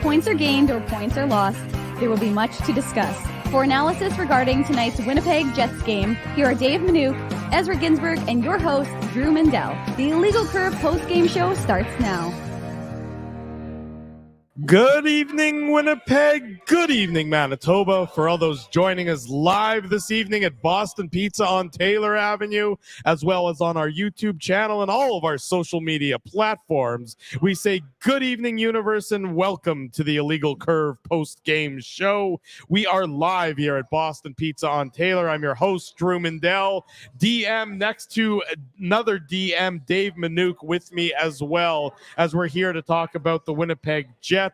points are gained or points are lost, there will be much to discuss. For analysis regarding tonight's Winnipeg Jets game, here are Dave Manouk, Ezra Ginsburg, and your host, Drew Mindell. The Illegal Curve post-game show starts now. Good evening, Winnipeg. Good evening, Manitoba. For all those joining us live this evening at Boston Pizza on Taylor Avenue, as well as on our YouTube channel and all of our social media platforms, we say good evening, universe, and welcome to the Illegal Curve post-game show. We are live here at Boston Pizza on Taylor. I'm your host, Drew Mindell. DM next to another DM, Dave Manouk, with me as well, as we're here to talk about the Winnipeg Jets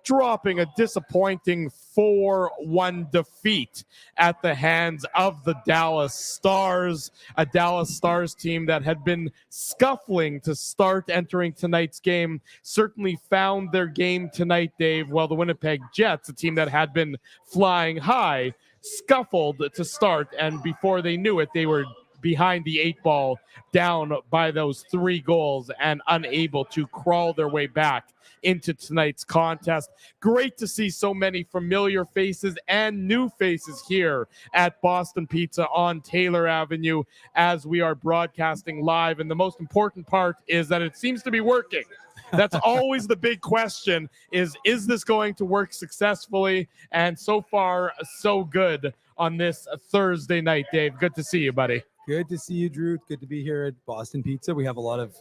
dropping a disappointing 4-1 defeat at the hands of the Dallas Stars, a Dallas Stars team that had been scuffling to start entering tonight's game, certainly found their game tonight, Dave, while the Winnipeg Jets, a team that had been flying high, scuffled to start, and before they knew it, they were behind the 8 ball, down by those 3 goals and unable to crawl their way back into tonight's contest. Great to see so many familiar faces and new faces here at Boston Pizza on Taylor Avenue as we are broadcasting live. And the most important part is that it seems to be working. That's always the big question is this going to work successfully? And so far, so good on this Thursday night, Dave. Good to see you, buddy. Good to see you, Drew. Good to be here at Boston Pizza. We have a lot of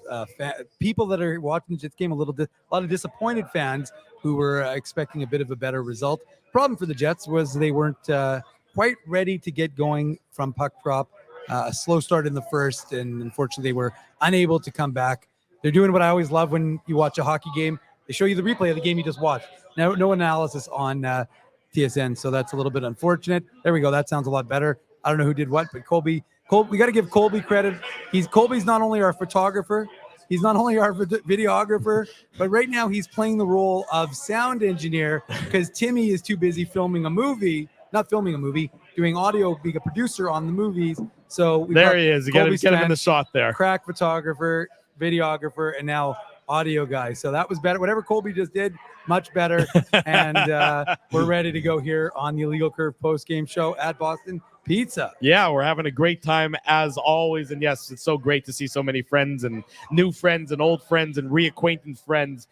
people that are watching the Jets game, a lot of disappointed fans who were expecting a bit of a better result. Problem for the Jets was they weren't quite ready to get going from puck drop. A slow start in the first, and unfortunately they were unable to come back. They're doing what I always love when you watch a hockey game. They show you the replay of the game you just watched. No analysis on TSN, so that's a little bit unfortunate. There we go. That sounds a lot better. I don't know who did what, but Colby, we got to give Colby credit. Colby's not only our photographer, he's not only our videographer, but right now he's playing the role of sound engineer because Timmy is too busy doing audio, being a producer on the movies. So there he is. You get him in the shot there. Crack photographer, videographer, and now audio guy. So that was better. Whatever Colby just did, much better. And we're ready to go here on the Illegal Curve post-game show at Boston Pizza. Yeah, we're having a great time as always. And yes, it's so great to see so many friends and new friends and old friends and reacquainted friends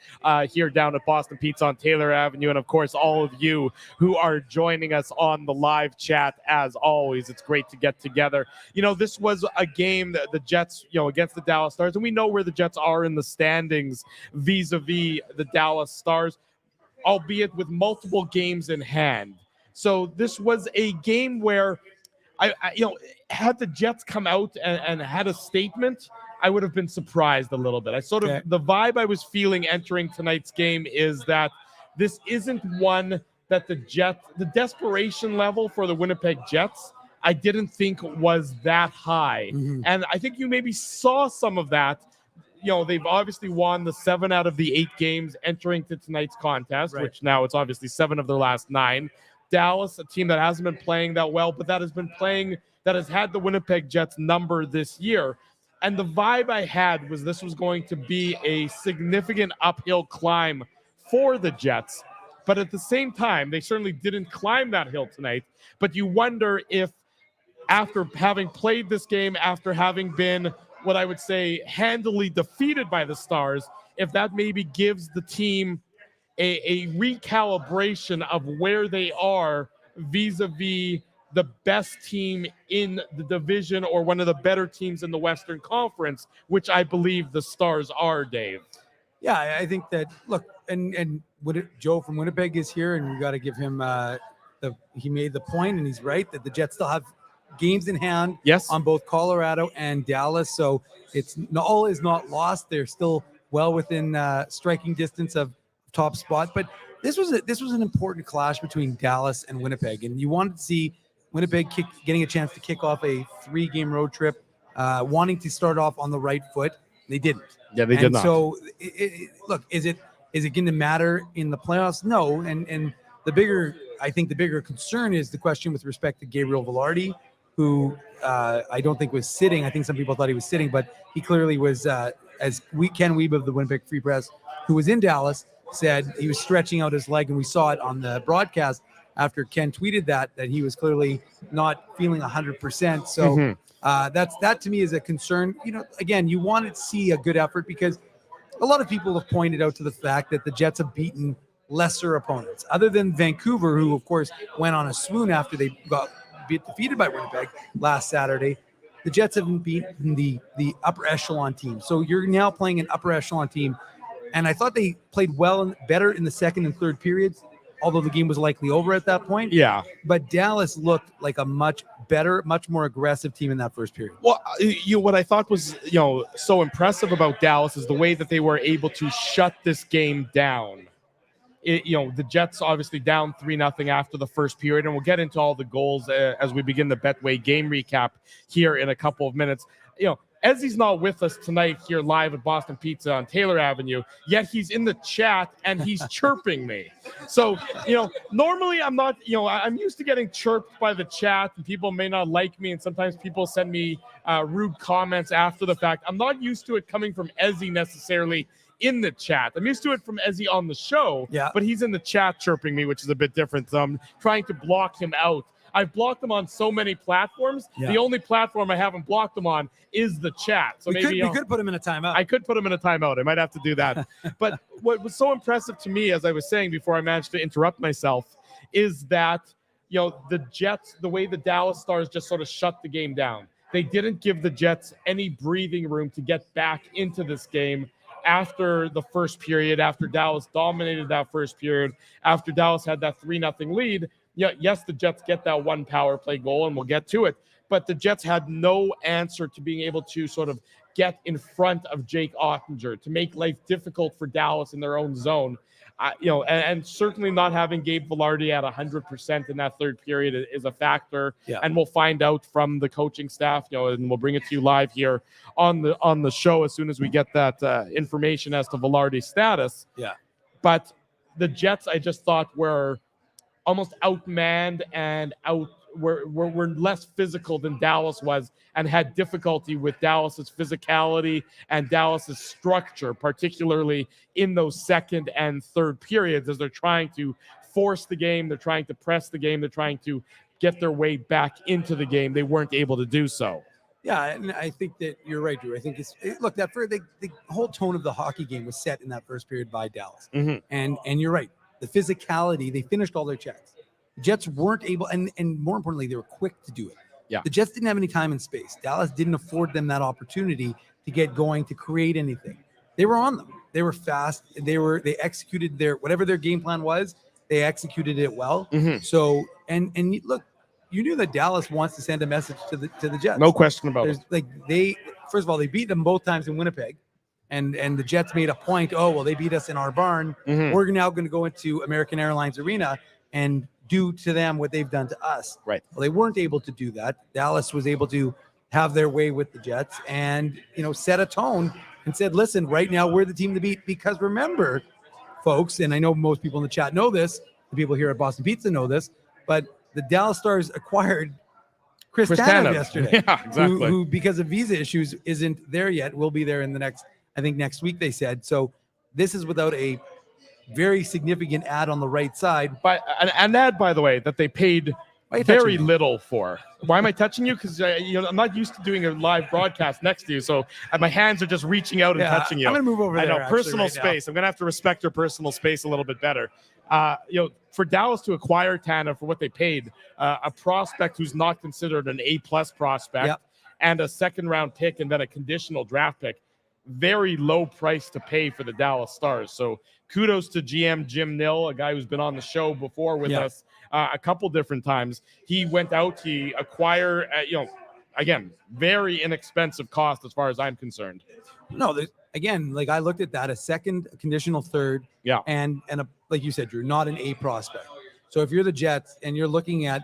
here down at Boston Pizza on Taylor Avenue. And of course, all of you who are joining us on the live chat as always. It's great to get together. You know, this was a game that the Jets, against the Dallas Stars. And we know where the Jets are in the standings vis-a-vis the Dallas Stars, albeit with multiple games in hand. So this was a game where I had the Jets come out and had a statement, I would have been surprised a little bit. The vibe I was feeling entering tonight's game is that this isn't one that the desperation level for the Winnipeg Jets, I didn't think was that high. Mm-hmm. And I think you maybe saw some of that. They've obviously won the 7 out of the 8 games entering to tonight's contest, right, which now it's obviously 7 of their last 9. Dallas, a team that hasn't been playing that well, but that has had the Winnipeg Jets number this year. And the vibe I had was this was going to be a significant uphill climb for the Jets. But at the same time, they certainly didn't climb that hill tonight. But you wonder if after having played this game, after having been what I would say handily defeated by the Stars, if that maybe gives the team a recalibration of where they are vis-a-vis the best team in the division or one of the better teams in the Western Conference, which I believe the Stars are, Dave. Yeah, I think that, look, and Joe from Winnipeg is here, and we got to give him he made the point, and he's right, that the Jets still have games in hand, yes, on both Colorado and Dallas. So all is not lost. They're still well within striking distance of top spot, but this was an important clash between Dallas and Winnipeg, and you wanted to see Winnipeg getting a chance to kick off a 3-game road trip, wanting to start off on the right foot. They didn't. Yeah, they did not. So, look, is it going to matter in the playoffs? No. And the bigger concern is the question with respect to Gabriel Velarde, who I don't think was sitting. I think some people thought he was sitting, but he clearly was. As Ken Wiebe of the Winnipeg Free Press, who was in Dallas, said he was stretching out his leg, and we saw it on the broadcast after Ken tweeted that he was clearly not feeling 100%. So that to me is a concern. Again, you want to see a good effort because a lot of people have pointed out to the fact that the Jets have beaten lesser opponents, other than Vancouver, who of course went on a swoon after they got defeated by Winnipeg last Saturday. The Jets haven't beaten the upper echelon team. So you're now playing an upper echelon team. And I thought they played well and better in the second and third periods, although the game was likely over at that point. Yeah. But Dallas looked like a much better, much more aggressive team in that first period. Well, what I thought was, so impressive about Dallas is the way that they were able to shut this game down. The Jets obviously down 3-0 after the first period, and we'll get into all the goals as we begin the Betway game recap here in a couple of minutes. Ezzy's not with us tonight here live at Boston Pizza on Taylor Avenue, yet he's in the chat and he's chirping me. So, normally I'm not, I'm used to getting chirped by the chat and people may not like me. And sometimes people send me rude comments after the fact. I'm not used to it coming from Ezzy necessarily in the chat. I'm used to it from Ezzy on the show, but he's in the chat chirping me, which is a bit different. So I'm trying to block him out. I've blocked him on so many platforms. Yeah. The only platform I haven't blocked him on is the chat. So we could put him in a timeout. I could put him in a timeout. I might have to do that. But what was so impressive to me, as I was saying before I managed to interrupt myself, is that, the Jets, the way the Dallas Stars just sort of shut the game down. They didn't give the Jets any breathing room to get back into this game after the first period, after Dallas dominated that first period, after Dallas had that 3-0 lead. Yes, the Jets get that one power play goal, and we'll get to it. But the Jets had no answer to being able to sort of get in front of Jake Ottinger, to make life difficult for Dallas in their own zone. And certainly not having Gabe Vilardi at 100% in that third period is a factor. Yeah. And we'll find out from the coaching staff, and we'll bring it to you live here on the show as soon as we get that information as to Vilardi's status. Yeah. But the Jets, I just thought, were almost outmanned and were less physical than Dallas was, and had difficulty with Dallas's physicality and Dallas's structure, particularly in those second and third periods, as they're trying to force the game, they're trying to press the game, they're trying to get their way back into the game. They weren't able to do so. Yeah, and I think that you're right, Drew. I think the whole tone of the hockey game was set in that first period by Dallas. Mm-hmm. And you're right. The physicality, they finished all their checks. The Jets weren't able, and more importantly, they were quick to do it. Yeah. The Jets didn't have any time and space. Dallas didn't afford them that opportunity to get going, to create anything. They were on them. They were fast. They executed whatever their game plan was. They executed it well. Mm-hmm. So, and look, you knew that Dallas wants to send a message to the Jets. No question about it. First of all, they beat them both times in Winnipeg. And the Jets made a point, they beat us in our barn. Mm-hmm. We're now going to go into American Airlines Arena and do to them what they've done to us. Right. Well, they weren't able to do that. Dallas was able to have their way with the Jets and, set a tone and said, listen, right now we're the team to beat. Because remember, folks, and I know most people in the chat know this, the people here at Boston Pizza know this, but the Dallas Stars acquired Chris Tanev yesterday. Yeah, exactly. Who, because of visa issues, isn't there yet. Will be there in the next week, they said. So this is without a very significant ad on the right side. But an ad, by the way, that they paid very little for. Why am I touching you? Because I'm not used to doing a live broadcast next to you, so my hands are just reaching out and touching you. I'm going to move over there. I know, personal space. I'm going to have to respect your personal space a little bit better. For Dallas to acquire Tanev for what they paid, a prospect who's not considered an A+ prospect, and a second-round pick and then a conditional draft pick, very low price to pay for the Dallas Stars. So kudos to GM Jim Nill, a guy who's been on the show before with us a couple different times. He went out, he acquired, again, very inexpensive cost as far as I'm concerned. No, again, I looked at that, a second, a conditional third, and a, like you said, Drew, not an A prospect. So if you're the Jets and you're looking at,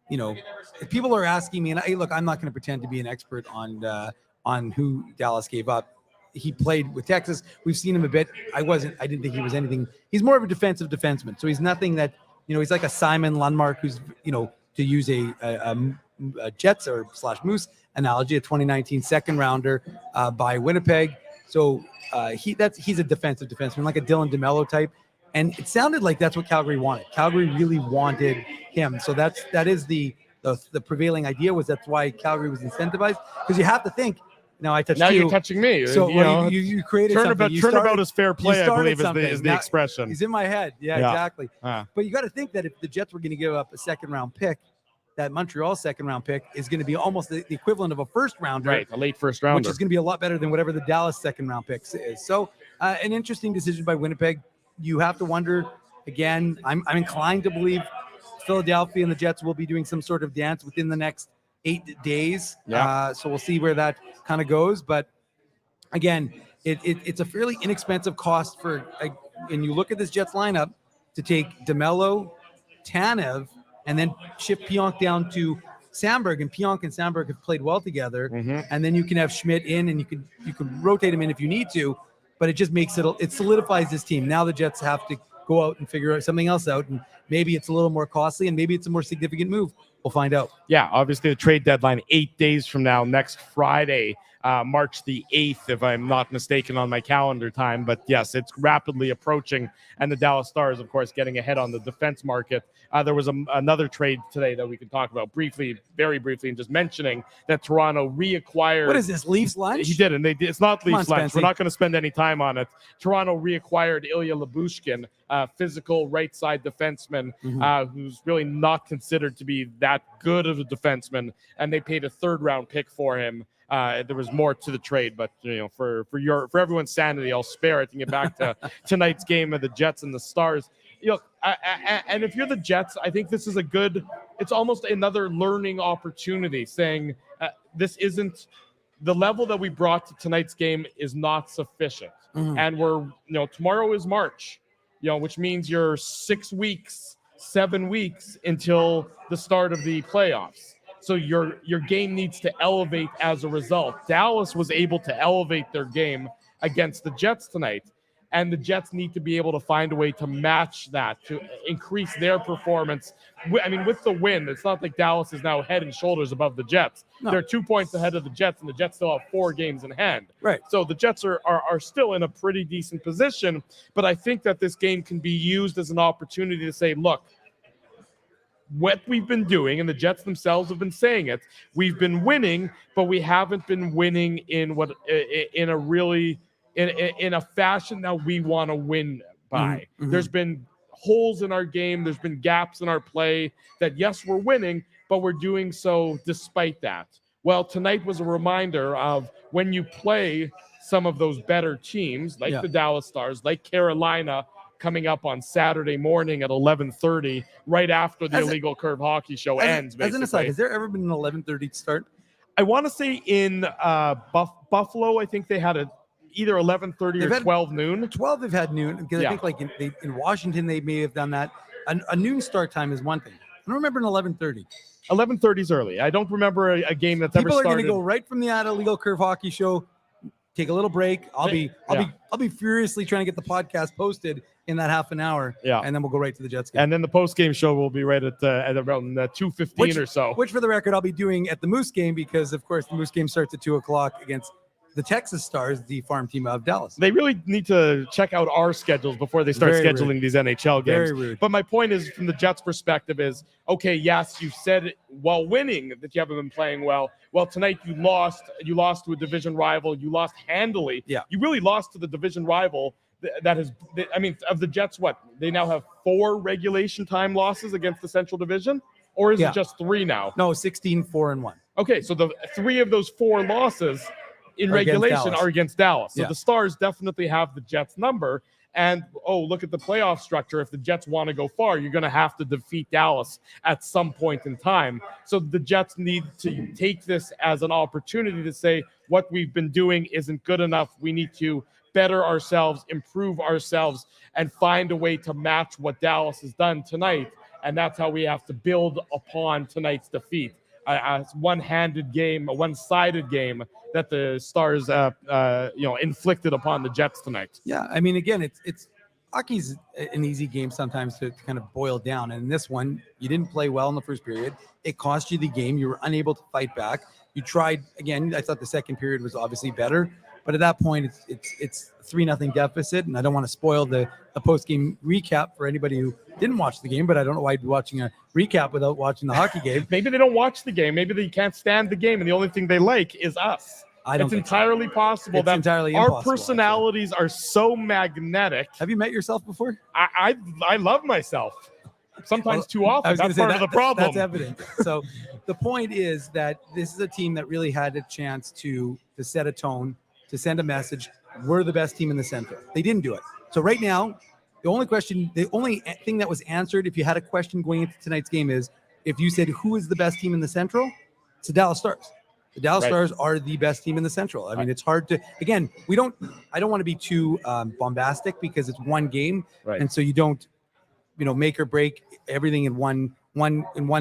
if people are asking me, and I'm not going to pretend to be an expert on who Dallas gave up. He played with Texas. We've seen him a bit. I didn't think he was anything. He's more of a defensive defenseman. So he's nothing that, he's like a Simon Lundmark, who's, to use a Jets or / Moose analogy, a 2019 second rounder by Winnipeg. So he's a defensive defenseman, like a Dylan DeMello type. And it sounded like that's what Calgary wanted. Calgary really wanted him. So that is the prevailing idea, was that's why Calgary was incentivized. Because you have to think, now I touched Now you. you're touching me. So you created something. Turnabout is fair play, I believe, is the Now, expression. He's in my head. Yeah. Exactly. But But you got to think that if the Jets were going to give up a second-round pick, that Montreal second-round pick is going to be almost the equivalent of a first-rounder. Right, a late first-rounder. Which is going to be a lot better than whatever the Dallas second-round pick is. So an interesting decision by Winnipeg. You have to wonder, again, I'm inclined to believe Philadelphia and the Jets will be doing some sort of dance within the next 8 days. Yeah. So we'll see where that kind of goes. But again, it's a fairly inexpensive cost for, and you look at this Jets lineup, to take DeMello, Tanev, and then ship Pionk down to Sandberg, and Pionk and Sandberg have played well together. Mm-hmm. And then you can have Schmidt in, and you can rotate him in if you need to, but it just makes it solidifies this team. Now the Jets have to go out and figure something else out, and maybe it's a little more costly, and maybe it's a more significant move. We'll find out. Yeah, obviously the trade deadline 8 days from now, next Friday, March the 8th, if I'm not mistaken on my calendar time. But yes, it's rapidly approaching, and the Dallas Stars, of course, getting ahead on the defense market. There was another trade today that we could talk about very briefly, and just mentioning that Toronto reacquired. What is this, Leafs lunch? He didn't. It's not Leafs lunch. Spency. We're not going to spend any time on it. Toronto reacquired Ilya Lyubushkin, physical right side defenseman, who's really not considered to be that good of a defenseman, and they paid a third-round pick for him. There was more to the trade, but for everyone's sanity, I'll spare it and get back to tonight's game of the Jets and the Stars. And if you're the Jets, I think this is it's almost another learning opportunity, saying this isn't the level that we brought to tonight's game is not sufficient. And tomorrow is March, which means you're 7 weeks until the start of the playoffs. So your game needs to elevate as a result. Dallas was able to elevate their game against the Jets tonight, and the Jets need to be able to find a way to match that, to increase their performance. I mean, with the win, it's not like Dallas is now head and shoulders above the Jets. No. They're 2 points ahead of the Jets, and the Jets still have 4 games in hand. Right. So the Jets are still in a pretty decent position, but I think that this game can be used as an opportunity to say, look, what we've been doing, and the Jets themselves have been saying it, we've been winning, but we haven't been winning in a fashion that we want to win by. Mm-hmm. There's been holes in our game. There's been gaps in our play that, yes, we're winning, but we're doing so despite that. Well, tonight was a reminder of when you play some of those better teams, like the Dallas Stars, like Carolina, coming up on Saturday morning at 11:30, right after the Illegal Curve Hockey Show ends. Basically. As an aside, has there ever been an 11:30 start? I want to say in Buffalo, I think they had either 11:30 or 12 noon. 12 they've had noon, because I think like in Washington they may have done that. A noon start time is one thing. I don't remember an 11:30. 11:30 is early. I don't remember a game that's ever started. People are going to go right from the Illegal Curve Hockey Show, take a little break. I'll be furiously trying to get the podcast posted in that half an hour, and then we'll go right to the Jets game. And then the post-game show will be right at around 2:15 or so. Which, for the record, I'll be doing at the Moose game, because, of course, the Moose game starts at 2 o'clock against the Texas Stars, the farm team of Dallas. They really need to check out our schedules before they start scheduling these NHL games. Very rude. But my point is, from the Jets' perspective, is, okay, yes, you said while winning that you haven't been playing well. Well, tonight you lost. You lost to a division rival. You lost handily. Yeah. You really lost to the division rival of the Jets, what? They now have 4 regulation time losses against the Central Division? Or is it just 3 now? No, 16-4-1. Okay, so the 3 of those 4 losses in regulation are against Dallas. So the Stars definitely have the Jets number. And, look at the playoff structure. If the Jets want to go far, you're going to have to defeat Dallas at some point in time. So the Jets need to take this as an opportunity to say, what we've been doing isn't good enough. We need to better ourselves, improve ourselves, and find a way to match what Dallas has done tonight. And that's how we have to build upon tonight's defeat. A one-handed game, a one-sided game that the Stars, inflicted upon the Jets tonight. Yeah, I mean, again, it's hockey's an easy game sometimes to kind of boil down. And in this one, you didn't play well in the first period. It cost you the game. You were unable to fight back. You tried again. I thought the second period was obviously better, But at that point, it's 3-0 deficit, and I don't want to spoil the post-game recap for anybody who didn't watch the game, but I don't know why you'd be watching a recap without watching the hockey game. Maybe they don't watch the game. Maybe they can't stand the game, and the only thing they like is us. It's entirely possible that our personalities are so magnetic. Have you met yourself before? I love myself. Sometimes too often. That's part of the problem. That's evident. So the point is that this is a team that really had a chance to set a tone, to send a message. We're the best team in the Central. They didn't do it. So right now, the only thing that was answered, if you had a question going into tonight's game, is if you said who is the best team in the Central, it's the Dallas Stars. The Dallas Stars are the best team in the Central. I mean, it's hard to, again, I don't want to be too bombastic because it's one game. Right. And so you don't, make or break everything in one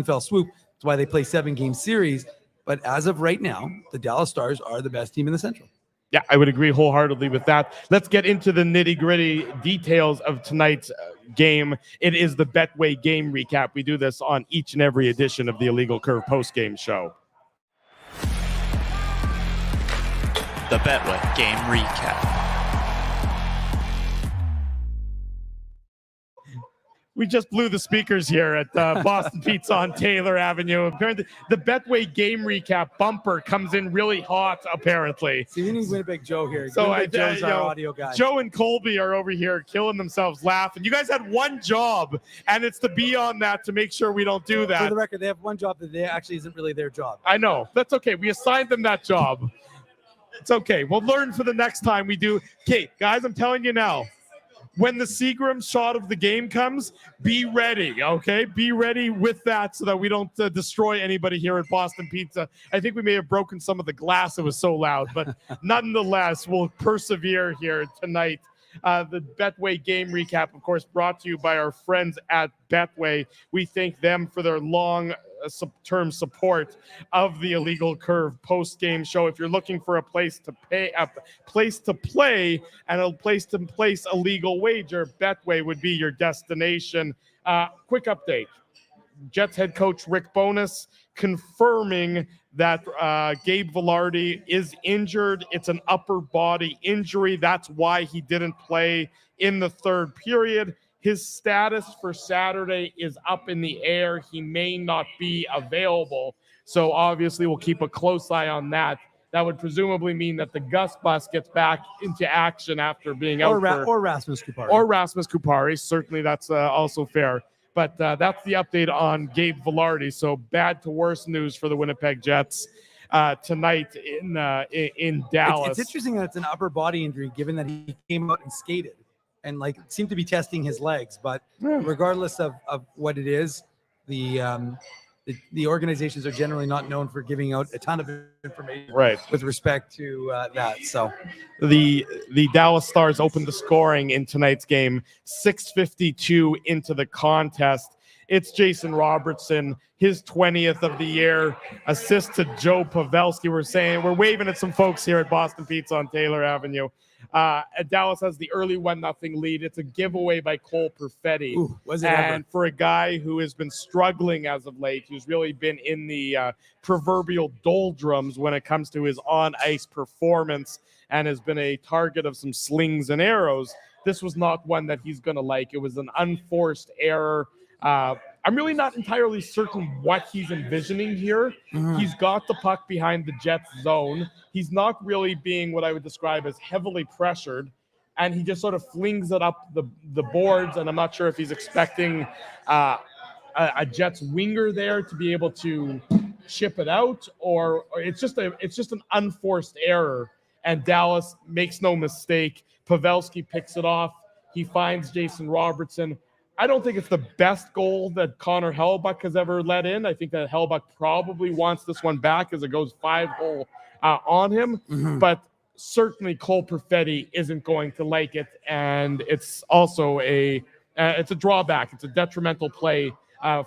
fell swoop. That's why they play 7-game series. But as of right now, the Dallas Stars are the best team in the Central. Yeah, I would agree wholeheartedly with that. Let's get into the nitty-gritty details of tonight's game. It is the Betway game recap. We do this on each and every edition of the Illegal Curve post-game show. The Betway game recap. We just blew the speakers here at Boston Pizza on Taylor Avenue. Apparently, the Betway game recap bumper comes in really hot, apparently. So you need Winnipeg Joe here. So Joe's our audio guy. Joe and Colby are over here killing themselves laughing. You guys had one job, and it's to be on that to make sure we don't do that. For the record, they have one job that actually isn't really their job. I know. That's okay. We assigned them that job. It's okay. We'll learn for the next time we do. Okay, guys, I'm telling you now. When the Seagram shot of the game comes, be ready, okay? Be ready with that so that we don't destroy anybody here at Boston Pizza. I think we may have broken some of the glass. It was so loud, but nonetheless, we'll persevere here tonight. The Betway game recap, of course, brought to you by our friends at Betway. We thank them for their long-term support of the Illegal Curve post-game show. If you're looking for a place to play, and a place to place a legal wager, Betway would be your destination. Quick update. Jets head coach Rick Bowness confirming that Gabe Vilardi is injured. It's an upper body injury. That's why he didn't play in the third period. His status for Saturday is up in the air. He may not be available. So obviously we'll keep a close eye on that. That would presumably mean that the Gus Bus gets back into action after being out. Or Rasmus Kupari. Or Rasmus Kupari. Certainly that's also fair. But that's the update on Gabe Vilardi. So bad to worse news for the Winnipeg Jets tonight in Dallas. It's interesting that it's an upper body injury, given that he came out and skated and seemed to be testing his legs. But regardless of what it is, the organizations are generally not known for giving out a ton of information with respect to that. So the Dallas Stars opened the scoring in tonight's game, 6:52 into the contest. It's Jason Robertson, his 20th of the year, assist to Joe Pavelski. We're waving at some folks here at Boston Pizza on Taylor Avenue. Dallas has the early 1-0 lead. It's a giveaway by Cole Perfetti. Ooh, was it and ever? For a guy who has been struggling as of late, who's really been in the proverbial doldrums when it comes to his on-ice performance and has been a target of some slings and arrows, this was not one that he's going to like. It was an unforced error. I'm really not entirely certain what he's envisioning here. Mm-hmm. He's got the puck behind the Jets zone. He's not really being what I would describe as heavily pressured, and he just sort of flings it up the boards, and I'm not sure if he's expecting a Jets winger there to be able to chip it out, or it's just an unforced error, and Dallas makes no mistake. Pavelski picks it off. He finds Jason Robertson. I don't think it's the best goal that Connor Hellebuyck has ever let in. I think that Hellebuyck probably wants this one back as it goes 5-hole on him. Mm-hmm. But certainly Cole Perfetti isn't going to like it. And it's also it's a drawback. It's a detrimental play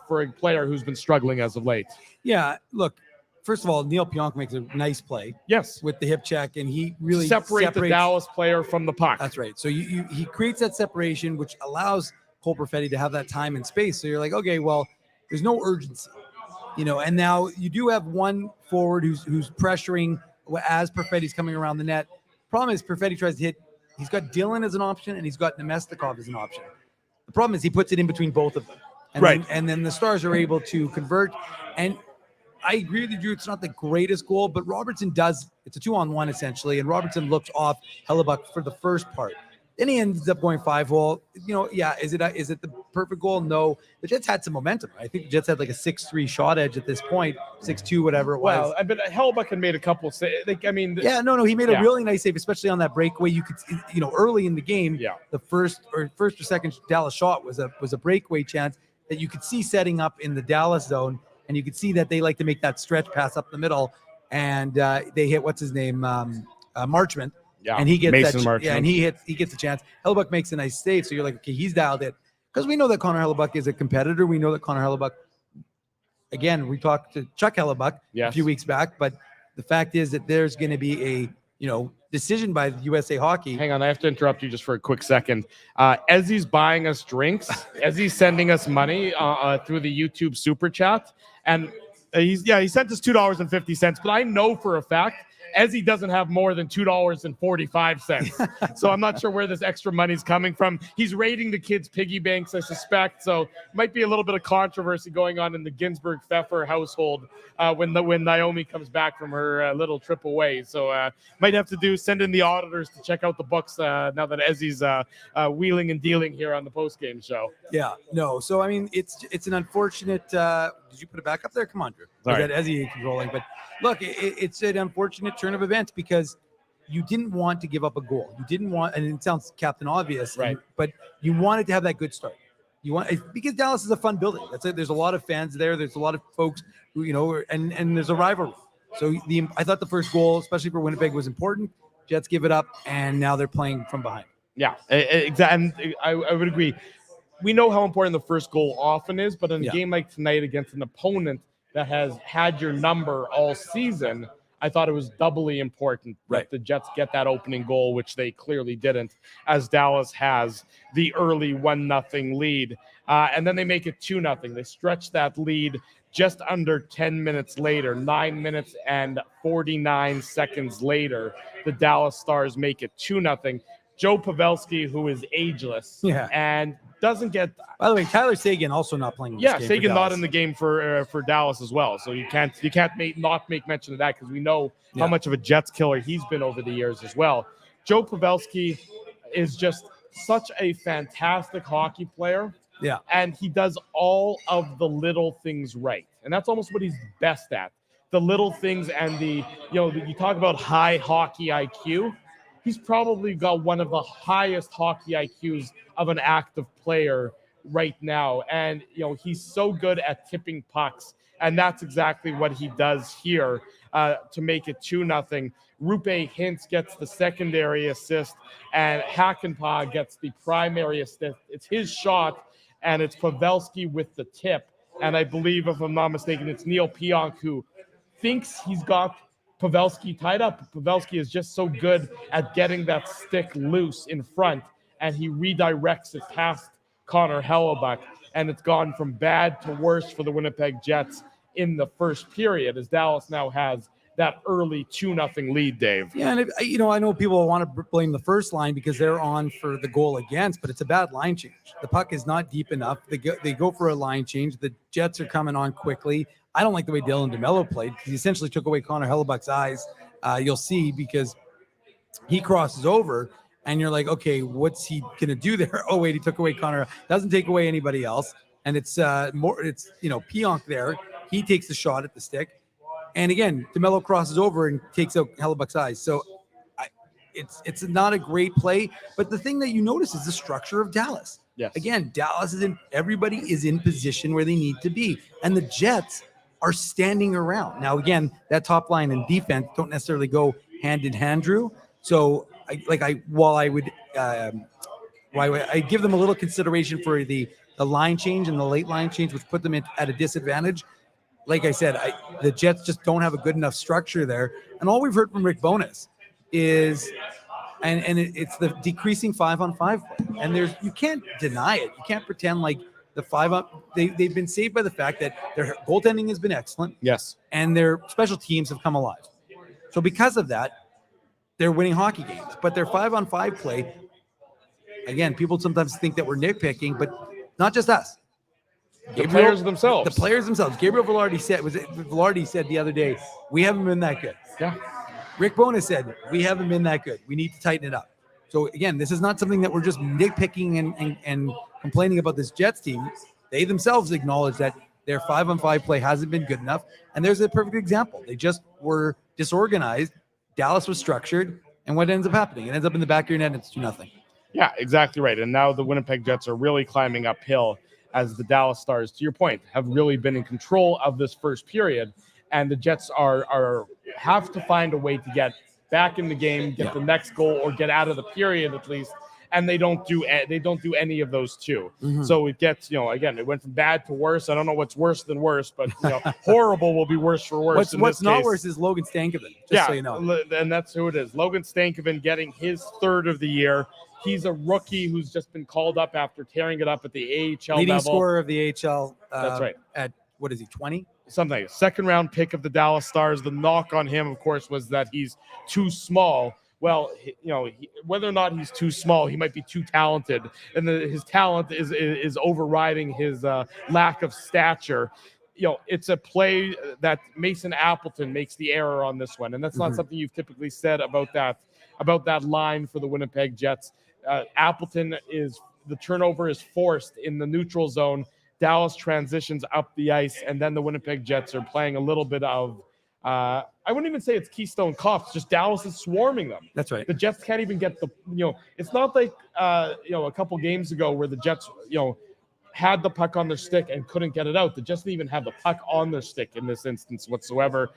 for a player who's been struggling as of late. Yeah, look, first of all, Neil Pionk makes a nice play. Yes. With the hip check, and he really separates the Dallas player from the puck. That's right. So he creates that separation, which allows Cole Perfetti to have that time and space. So you're like, okay, well, there's no urgency, and now you do have one forward who's pressuring as Perfetti's coming around the net. Problem is, Perfetti tries to hit. He's got Dylan as an option, and he's got Nemestikov as an option. The problem is he puts it in between both of them. And then the Stars are able to convert. And I agree with you, Drew. It's not the greatest goal, but Robertson does. It's a 2-on-1 essentially, and Robertson looks off Hellebuck for the first part. Then he ends up going 5-hole. Is it the perfect goal? No. The Jets had some momentum. I think the Jets had like a 6-3 shot edge at this point, 6-2, whatever it was. Well, but Hellebuck had made a couple. He made a really nice save, especially on that breakaway. You could, early in the game, the first or second Dallas shot was a breakaway chance that you could see setting up in the Dallas zone, and you could see that they like to make that stretch pass up the middle, and they hit what's his name, Marchment. Yeah, and he gets Mason that. Marchment. Yeah, and he gets a chance. Hellebuck makes a nice save, so you're like, okay, he's dialed it, because we know that Connor Hellebuck is a competitor. We know that Connor Hellebuck. Again, we talked to Chuck Hellebuck a few weeks back, but the fact is that there's going to be a decision by USA Hockey. Hang on, I have to interrupt you just for a quick second. As he's buying us drinks, as he's sending us money through the YouTube super chat, and he sent us $2.50, but I know for a fact Ezzy doesn't have more than $2.45. So I'm not sure where this extra money's coming from. He's raiding the kids' piggy banks, I suspect. So might be a little bit of controversy going on in the Ginsburg-Pfeffer household when Naomi comes back from her little trip away. So might have to send in the auditors to check out the books now that Ezzy's wheeling and dealing here on the postgame show. Yeah, no. So, I mean, it's an unfortunate did you put it back up there? Come on, Drew. Sorry. That Ezzy controlling. But look, it's an unfortunate turn of events because you didn't want to give up a goal. You didn't want, and it sounds Captain Obvious, right? But you wanted to have that good start. Because Dallas is a fun building. That's it. There's a lot of fans there. There's a lot of folks who, and there's a rivalry. So I thought the first goal, especially for Winnipeg, was important. Jets give it up, and now they're playing from behind. Yeah, exactly. I would agree. We know how important the first goal often is, but in a game like tonight against an opponent that has had your number all season, I thought it was doubly important that the Jets get that opening goal, which they clearly didn't, as Dallas has the early 1-0 lead. And then they make it 2-0. They stretch that lead just under 10 minutes later, 9 minutes and 49 seconds later, the Dallas Stars make it 2-0. Joe Pavelski, who is ageless and doesn't get. By the way, Tyler Seguin also not playing. Yeah, Seguin not in the game for Dallas as well. So you can't not make mention of that because we know how much of a Jets killer he's been over the years as well. Joe Pavelski is just such a fantastic hockey player. Yeah, and he does all of the little things right, and that's almost what he's best at. The little things and you talk about high hockey IQ. He's probably got one of the highest hockey IQs of an active player right now. And, he's so good at tipping pucks. And that's exactly what he does here to make it 2-0. Rupe Hintz gets the secondary assist, and Hakanpää gets the primary assist. It's his shot, and it's Pavelski with the tip. And I believe, if I'm not mistaken, it's Neil Pionk who thinks he's got Pavelski tied up. Pavelski is just so good at getting that stick loose in front, and he redirects it past Connor Hellebuck, and it's gone from bad to worse for the Winnipeg Jets in the first period, as Dallas now has that early 2-0 lead, Dave. Yeah, and I know people want to blame the first line because they're on for the goal against, but it's a bad line change. The puck is not deep enough. They go for a line change. The Jets are coming on quickly. I don't like the way Dylan DeMello played because he essentially took away Connor Hellebuck's eyes. You'll see because he crosses over and you're like, okay, what's he going to do there? Oh, wait, he took away Connor. Doesn't take away anybody else. And it's Pionk there. He takes the shot at the stick. And again, DeMello crosses over and takes out Hellebuck's eyes. So it's not a great play. But the thing that you notice is the structure of Dallas. Yes. Again, everybody is in position where they need to be. And the Jets are standing around. Now, again, that top line and defense don't necessarily go hand in hand, Drew. So I give them a little consideration for the line change and the late line change, which put them at a disadvantage. Like I said, the Jets just don't have a good enough structure there. And all we've heard from Rick Bowness is, it's the decreasing 5-on-5 play. And you can't deny it. You can't pretend like the 5-up. They've been saved by the fact that their goaltending has been excellent. Yes. And their special teams have come alive. So because of that, they're winning hockey games. But their 5-on-5 play, again, people sometimes think that we're nitpicking, but not just us. The players themselves. The players themselves. Gabriel Velarde said the other day, we haven't been that good. Yeah. Rick Bowness said, we haven't been that good. We need to tighten it up. So again, this is not something that we're just nitpicking and complaining about this Jets team. They themselves acknowledge that their 5-on-5 play hasn't been good enough. And there's a perfect example. They just were disorganized. Dallas was structured. And what ends up happening? It ends up in the back of your net and it's 2-0. Yeah, exactly right. And now the Winnipeg Jets are really climbing uphill as the Dallas Stars, to your point, have really been in control of this first period. And the Jets have to find a way to get back in the game, get the next goal, or get out of the period at least. And they don't do any of those two. Mm-hmm. So it gets, again, it went from bad to worse. I don't know what's worse than worse, but horrible will be worse for worse. What's not worse is Logan Stankoven, so you know. And that's who it is. Logan Stankoven getting his third of the year. He's a rookie who's just been called up after tearing it up at the AHL leading level. Scorer of the AHL. That's right. At what is he, 20? Something like a second-round pick of the Dallas Stars. The knock on him, of course, was that he's too small. Well, whether or not he's too small, he might be too talented, and his talent is overriding his lack of stature. It's a play that Mason Appleton makes the error on this one, and that's not something you've typically said about that line for the Winnipeg Jets. Appleton the turnover is forced in the neutral zone. Dallas transitions up the ice, and then the Winnipeg Jets are playing a little bit of I wouldn't even say it's Keystone Cops, just Dallas is swarming them. That's right. The Jets can't even get it's not like a couple games ago where the Jets had the puck on their stick and couldn't get it out. The Jets didn't even have the puck on their stick in this instance whatsoever.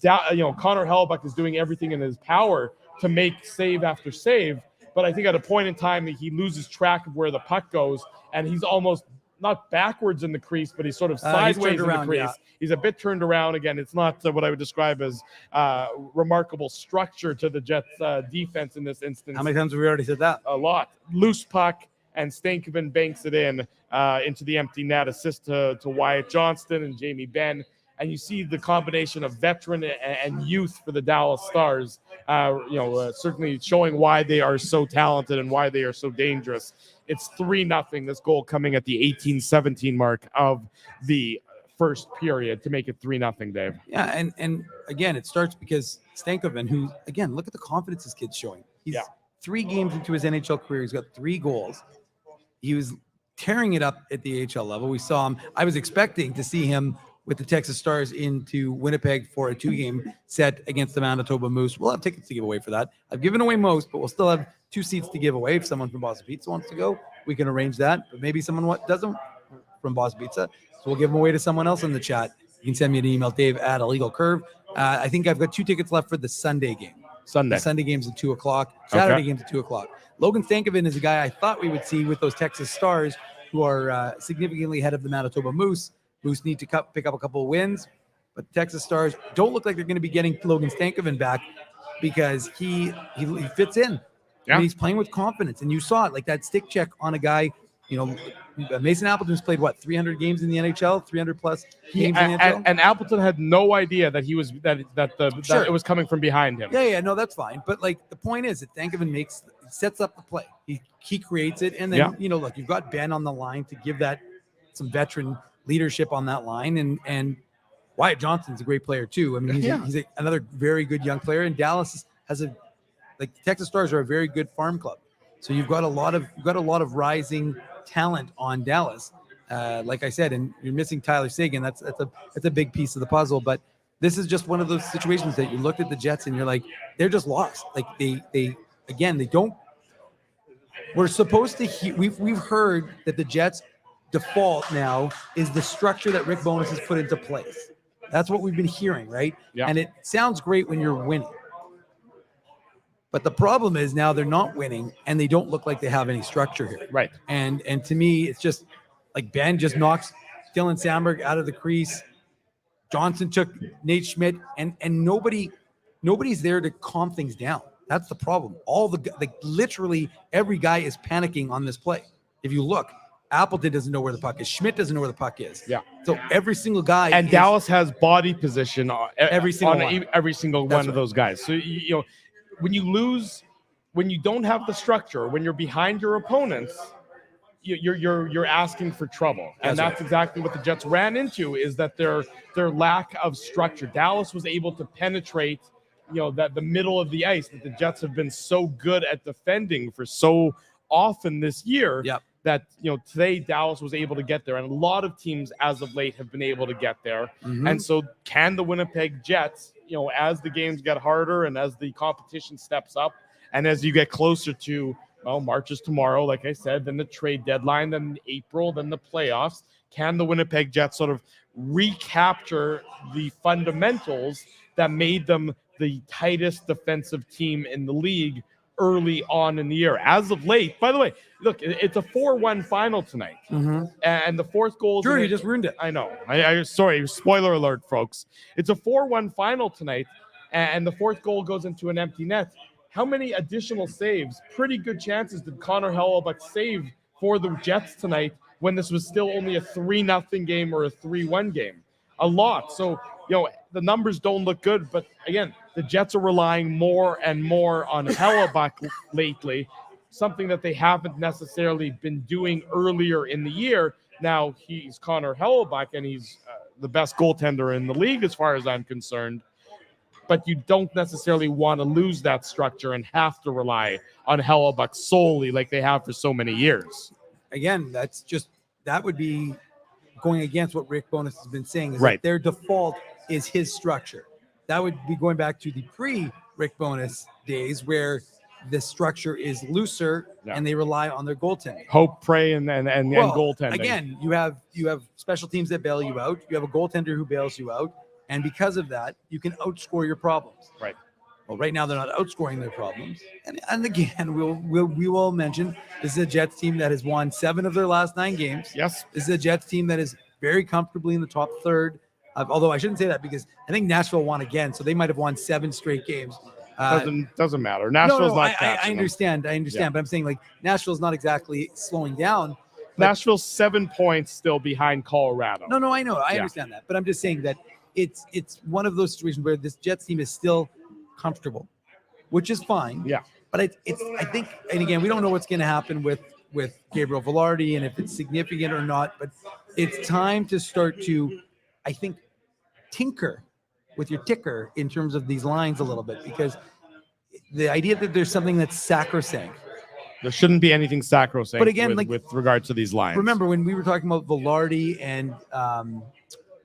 Connor Hellebuyck is doing everything in his power to make save after save, but I think at a point in time he loses track of where the puck goes, and he's almost not backwards in the crease, but he's sort of sideways in the crease. Yeah. He's a bit turned around. Again, it's not what I would describe as remarkable structure to the Jets defense in this instance. How many times have we already said that? A lot. Loose puck, and Stankoven banks it into the empty net. Assist to Wyatt Johnston and Jamie Benn. And you see the combination of veteran and youth for the Dallas Stars, certainly showing why they are so talented and why they are so dangerous. It's 3-0, this goal coming at the 18-17 mark of the first period to make it 3-0, Dave. Yeah, and again, it starts because Stankoven, who, again, look at the confidence this kid's showing. He's 3 games into his NHL career. He's got 3 goals. He was tearing it up at the AHL level. We saw him. I was expecting to see him with the Texas Stars into Winnipeg for a 2-game set against the Manitoba Moose. We'll have tickets to give away for that. I've given away most, but we'll still have 2 seats to give away. If someone from Boston Pizza wants to go, we can arrange that. But maybe someone doesn't from Boston Pizza, so we'll give them away to someone else in the chat. You can send me an email, Dave@illegalcurve. I think I've got 2 tickets left for the Sunday game. The Sunday game's at 2 o'clock. Saturday game's at 2 o'clock. Logan Stankoven is a guy I thought we would see with those Texas Stars, who are significantly ahead of the Manitoba Moose. Moose need to pick up a couple of wins, but the Texas Stars don't look like they're going to be getting Logan Stankoven back because he fits in. Yeah. I mean, he's playing with confidence, and you saw it, like that stick check on a guy. Mason Appleton's played 300 games in the NHL, 300 plus games in the NHL, and Appleton had no idea that he was that it was coming from behind him. Yeah, no, that's fine. But the point is that Stankoven sets up the play. He creates it, and then look, you've got Ben on the line to give that some veteran leadership on that line, and Wyatt Johnston's a great player too. I mean, he's another very good young player, and Dallas has the Texas Stars are a very good farm club, so you've got a lot of rising talent on Dallas. Like I said, and you're missing Tyler Seguin. That's a big piece of the puzzle. But this is just one of those situations that you looked at the Jets and you're like, they're just lost. Like they don't. We're supposed to. We've heard that the Jets' default now is the structure that Rick Bowness has put into place. That's what we've been hearing, right? Yeah. And it sounds great when you're winning. But the problem is now they're not winning and they don't look like they have any structure here. Right. And to me, it's just like Ben just knocks Dylan Sandberg out of the crease. Johnson took Nate Schmidt and nobody's there to calm things down. That's the problem. Literally every guy is panicking on this play. If you look, Appleton doesn't know where the puck is. Schmidt doesn't know where the puck is. Yeah. So every single guy. And Dallas has body position every single one of those guys. So, when you lose, when you don't have the structure, when you're behind your opponents, you're asking for trouble, and that's exactly what the Jets ran into. Is that their lack of structure. Dallas was able to penetrate, that the middle of the ice that the Jets have been so good at defending for so often this year. Yep. That today Dallas was able to get there, and a lot of teams as of late have been able to get there. Mm-hmm. And so, can the Winnipeg Jets, as the games get harder and as the competition steps up, and as you get closer to March is tomorrow, like I said, then the trade deadline, then April, then the playoffs. Can the Winnipeg Jets sort of recapture the fundamentals that made them the tightest defensive team in the league early on in the year? As of late, by the way, look, it's a 4-1 final tonight. Mm-hmm. And the fourth goal. Drew, you just ruined it. I know. I sorry, spoiler alert, folks. It's a 4-1 final tonight, and the fourth goal goes into an empty net. How many additional saves, pretty good chances, did Connor Hellebuyck save for the Jets tonight when this was still only a 3-0 game or a 3-1 game? A lot. So, the numbers don't look good. But again, the Jets are relying more and more on Hellebuyck lately, something that they haven't necessarily been doing earlier in the year. Now he's Connor Hellebuyck, and he's the best goaltender in the league as far as I'm concerned. But you don't necessarily want to lose that structure and have to rely on Hellebuyck solely like they have for so many years. Again, that would be going against what Rick Bowness has been saying. Is right. That their default is his structure. That would be going back to the pre-Rick Bowness days where the structure is looser and they rely on their goaltending. Hope, pray, and goaltending. Again, you have special teams that bail you out. You have a goaltender who bails you out. And because of that, you can outscore your problems. Right. Well, right now they're not outscoring their problems. And again, we will mention this is a Jets team that has won 7 of their last 9 games. Yes. This is a Jets team that is very comfortably in the top third. Although I shouldn't say that because I think Nashville won again, so they might have won 7 straight games. Doesn't matter. Nashville's not. I understand, yeah. But I'm saying like Nashville's not exactly slowing down. Nashville's 7 points still behind Colorado. No, I know, I understand that, but I'm just saying that. It's one of those situations where this Jets team is still comfortable, which is fine. Yeah. But I think, and again, we don't know what's going to happen with Gabriel Velarde and if it's significant or not, but it's time to start to, I think, tinker with your ticker in terms of these lines a little bit, because the idea that there's something that's sacrosanct. There shouldn't be anything sacrosanct. But again, with regard to these lines. Remember when we were talking about Velarde and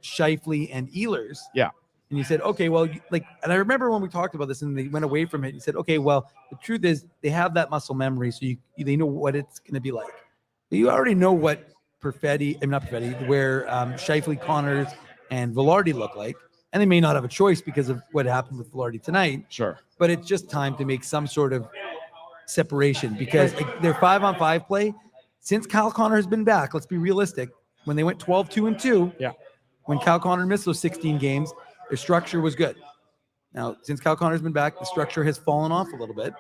Scheifele and Ehlers. Yeah. And you said, okay, well, and I remember when we talked about this and they went away from it. You said, okay, well, the truth is they have that muscle memory, so they know what it's going to be like. You already know what where Scheifele, Connors, and Velarde look like, and they may not have a choice because of what happened with Velarde tonight. Sure. But it's just time to make some sort of separation because their 5-on-5 play, since Kyle Connor has been back, let's be realistic, when they went 12-2-2, yeah. When Kyle Connor missed those 16 games, their structure was good. Now, since Kyle Connor's been back, the structure has fallen off a little bit,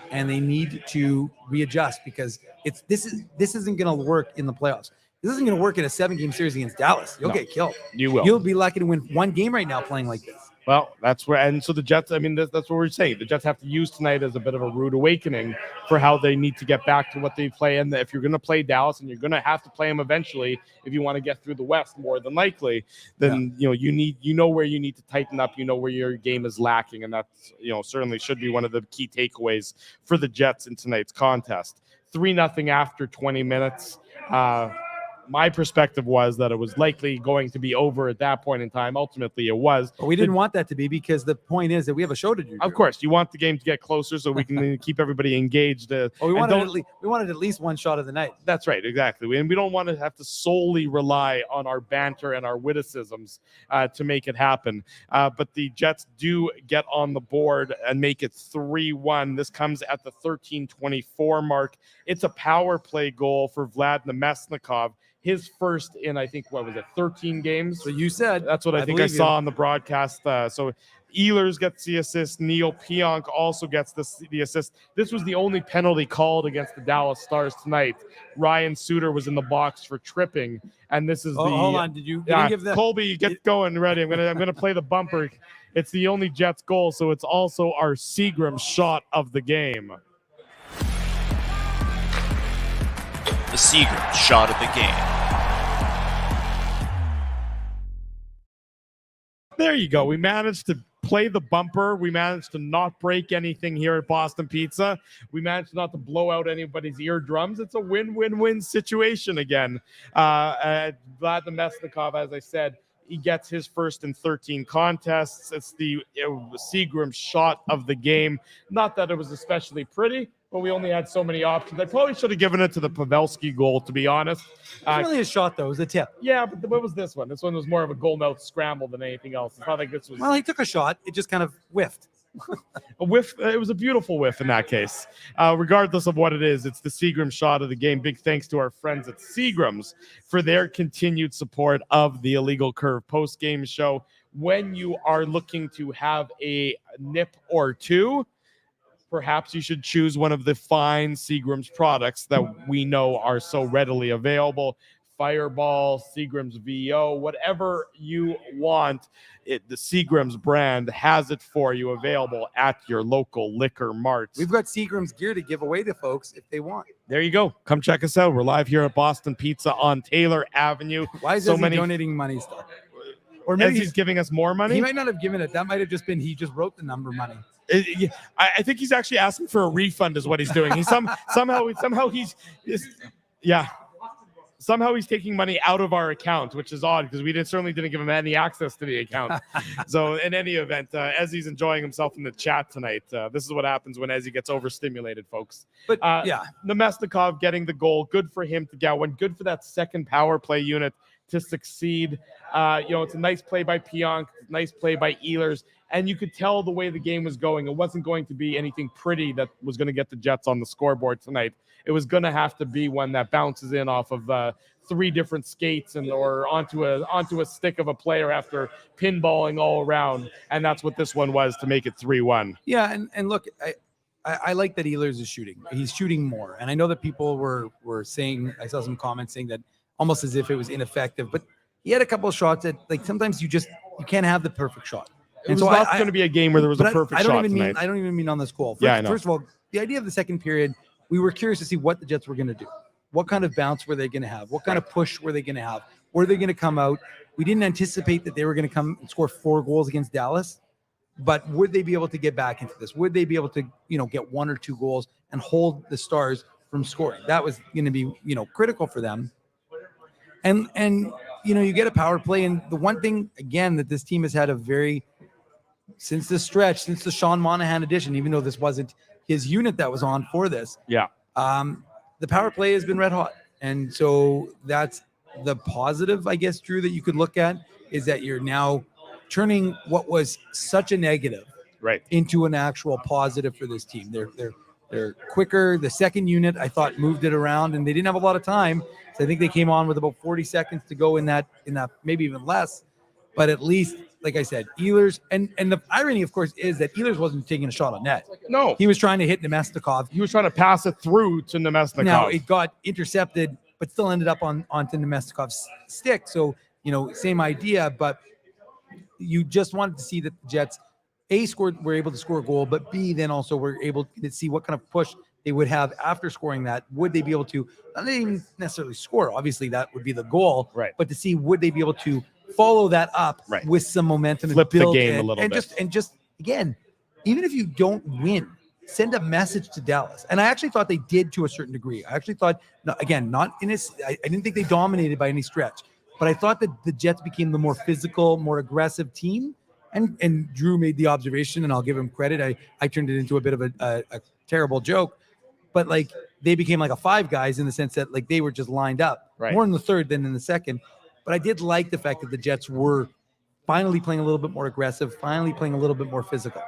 and they need to readjust because this isn't going to work in the playoffs. This isn't going to work in a 7-game series against Dallas. You'll get killed. You will. You'll be lucky to win 1 game right now playing like this. Well, that's where, and so the Jets, I mean, that's what we're saying. The Jets have to use tonight as a bit of a rude awakening for how they need to get back to what they play. And if you're going to play Dallas, and you're going to have to play them eventually, if you want to get through the West more than likely, then, you know where you need to tighten up, where your game is lacking. And that's, certainly should be one of the key takeaways for the Jets in tonight's contest. 3-0 after 20 minutes. My perspective was that it was likely going to be over at that point in time. Ultimately, it was. But we didn't want that to be because the point is that we have a show to do. Of course, you want the game to get closer so we can keep everybody engaged. We wanted at least one shot of the night. That's right, exactly. And we don't want to have to solely rely on our banter and our witticisms to make it happen. But the Jets do get on the board and make it 3-1. This comes at the 13:24 mark. It's a power play goal for Vlad Nemesnikov. His first in, I think, 13 games? So you said. That's what I think I saw on the broadcast. So Ehlers gets the assist. Neil Pionk also gets the assist. This was the only penalty called against the Dallas Stars tonight. Ryan Suter was in the box for tripping, and this is hold on. Did you yeah, give the Colby, get going, ready. I'm gonna play the bumper. It's the only Jets goal, so it's also our Seagram shot of the game. The Seagram shot of the game. There you go. We managed to play the bumper. We managed to not break anything here at Boston Pizza. We managed not to blow out anybody's eardrums. It's a win-win-win situation again. Vlad Nemesnikov, as I said, he gets his first in 13 contests. It's the Seagram shot of the game. Not that it was especially pretty, but we only had so many options. I probably should have given it to the Pavelski goal, to be honest. It was really a shot, though. It was a tip. Yeah, but what was this one? This one was more of a goal mouth scramble than anything else. It's not like this was... Well, he took a shot. It just kind of whiffed. A whiff. It was a beautiful whiff in that case. Regardless of what it is, it's the Seagram shot of the game. Big thanks to our friends at Seagram's for their continued support of the Illegal Curve post-game show. When you are looking to have a nip or two, perhaps you should choose one of the fine Seagram's products that we know are so readily available. Fireball, Seagram's VO, whatever you want, the Seagram's brand has it for you available at your local liquor marts. We've got Seagram's gear to give away to folks if they want. There you go. Come check us out. We're live here at Boston Pizza on Taylor Avenue. Why is so he many donating money still? Or maybe he's giving us more money. He might not have given it. That might have just been he just wrote the number money. I think he's actually asking for a refund is what he's doing. He's somehow he's taking money out of our account, which is odd because we certainly didn't give him any access to the account. So in any event, Ezzy's enjoying himself in the chat tonight. This is what happens when Ezzy gets overstimulated, folks. But Nemesnikov getting the goal. Good for him to get one. Good for that second power play unit to succeed. It's a nice play by Pionk, nice play by Ehlers, and you could tell the way the game was going. It wasn't going to be anything pretty that was going to get the Jets on the scoreboard tonight. It was going to have to be one that bounces in off of three different skates or onto a stick of a player after pinballing all around, and that's what this one was to make it 3-1. Yeah, and look, I like that Ehlers is shooting. He's shooting more, and I know that people were saying, I saw some comments saying that almost as if it was ineffective, but he had a couple of shots that, like, sometimes you can't have the perfect shot. It was not going to be a game where there was a perfect shot tonight. I don't even mean on this goal. Yeah, I know. First of all, the idea of the second period, we were curious to see what the Jets were going to do. What kind of bounce were they going to have? What kind of push were they going to have? Were they going to come out? We didn't anticipate that they were going to come and score 4 goals against Dallas, but would they be able to get back into this? Would they be able to, get 1 or 2 goals and hold the Stars from scoring? That was going to be, critical for them. And you get a power play, and the one thing again that this team has had since the Sean Monahan edition, even though this wasn't his unit that was on for this. Yeah. The power play has been red hot. And so that's the positive, I guess, Drew, that you could look at, is that you're now turning what was such a negative into an actual positive for this team. They're quicker. The second unit, I thought, moved it around, and they didn't have a lot of time. So I think they came on with about 40 seconds to go in that maybe even less. But at least, like I said, Ehlers, and the irony, of course, is that Ehlers wasn't taking a shot on net. No. He was trying to hit Nemesnikov. He was trying to pass it through to Nemesnikov. Now, it got intercepted, but still ended up onto Nemestikov's stick. So, same idea, but you just wanted to see that the Jets, A, were able to score a goal, but B, then also were able to see what kind of push they would have after scoring that. Would they be able to, not even necessarily score, obviously that would be the goal, but to see would they be able to follow that up with some momentum, flip and build the game a little bit. Just again, even if you don't win, send a message to Dallas. And I actually thought they did to a certain degree. I actually thought, I didn't think they dominated by any stretch, but I thought that the Jets became the more physical, more aggressive team. And Drew made the observation, and I'll give him credit. I turned it into a bit of a terrible joke, but they became like a Five Guys in the sense that they were just lined up more in the third than in the second. But I did like the fact that the Jets were finally playing a little bit more aggressive, finally playing a little bit more physical.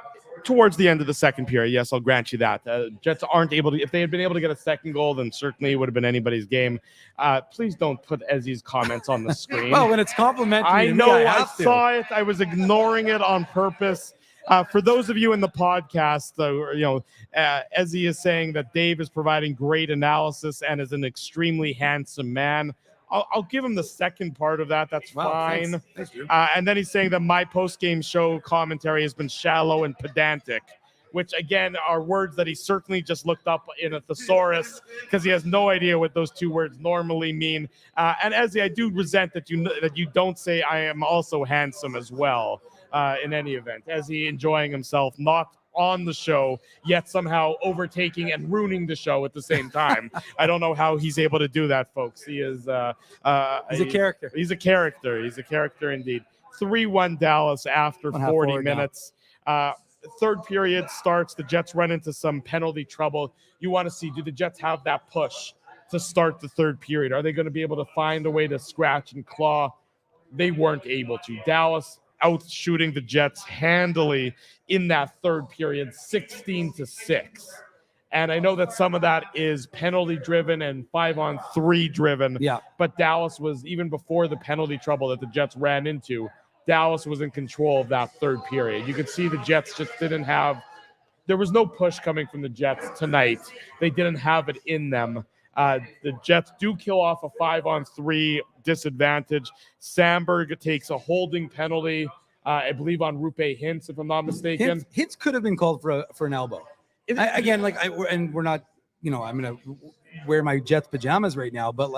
Towards the end of the second period, yes, I'll grant you that. Jets aren't able to, if they had been able to get a second goal, then certainly it would have been anybody's game. Please don't put Ezzy's comments on the screen. Well, when it's complimentary, I know, I saw it. I was ignoring it on purpose. For those of you in the podcast, Ezzy is saying that Dave is providing great analysis and is an extremely handsome man. I'll give him the second part of that. That's fine. Thanks, Drew. And then he's saying that my post-game show commentary has been shallow and pedantic, which, again, are words that he certainly just looked up in a thesaurus because he has no idea what those two words normally mean. And Ezzy, I do resent that you don't say I am also handsome as well in any event. Ezzy enjoying himself, not on the show, yet somehow overtaking and ruining the show at the same time. I don't know how he's able to do that, folks. He is he's a character. He's a character. He's a character indeed. 3-1 Dallas after 40 minutes. Third period starts. The Jets run into some penalty trouble. You want to see, do the Jets have that push to start the third period? Are they going to be able to find a way to scratch and claw? They weren't able to. Dallas out shooting the Jets handily in that third period, 16-6. And I know that some of that is penalty driven and 5-on-3 driven. Yeah. But Dallas was, even before the penalty trouble that the Jets ran into, Dallas was in control of that third period. You could see the Jets just didn't have, there was no push coming from the Jets tonight. They didn't have it in them. The Jets do kill off a 5-on-3 disadvantage. Sandberg takes a holding penalty, I believe on Rupe Hintz, if I'm not mistaken. Hintz could have been called for an elbow. And we're not, I'm going to wear my Jets pajamas right now, but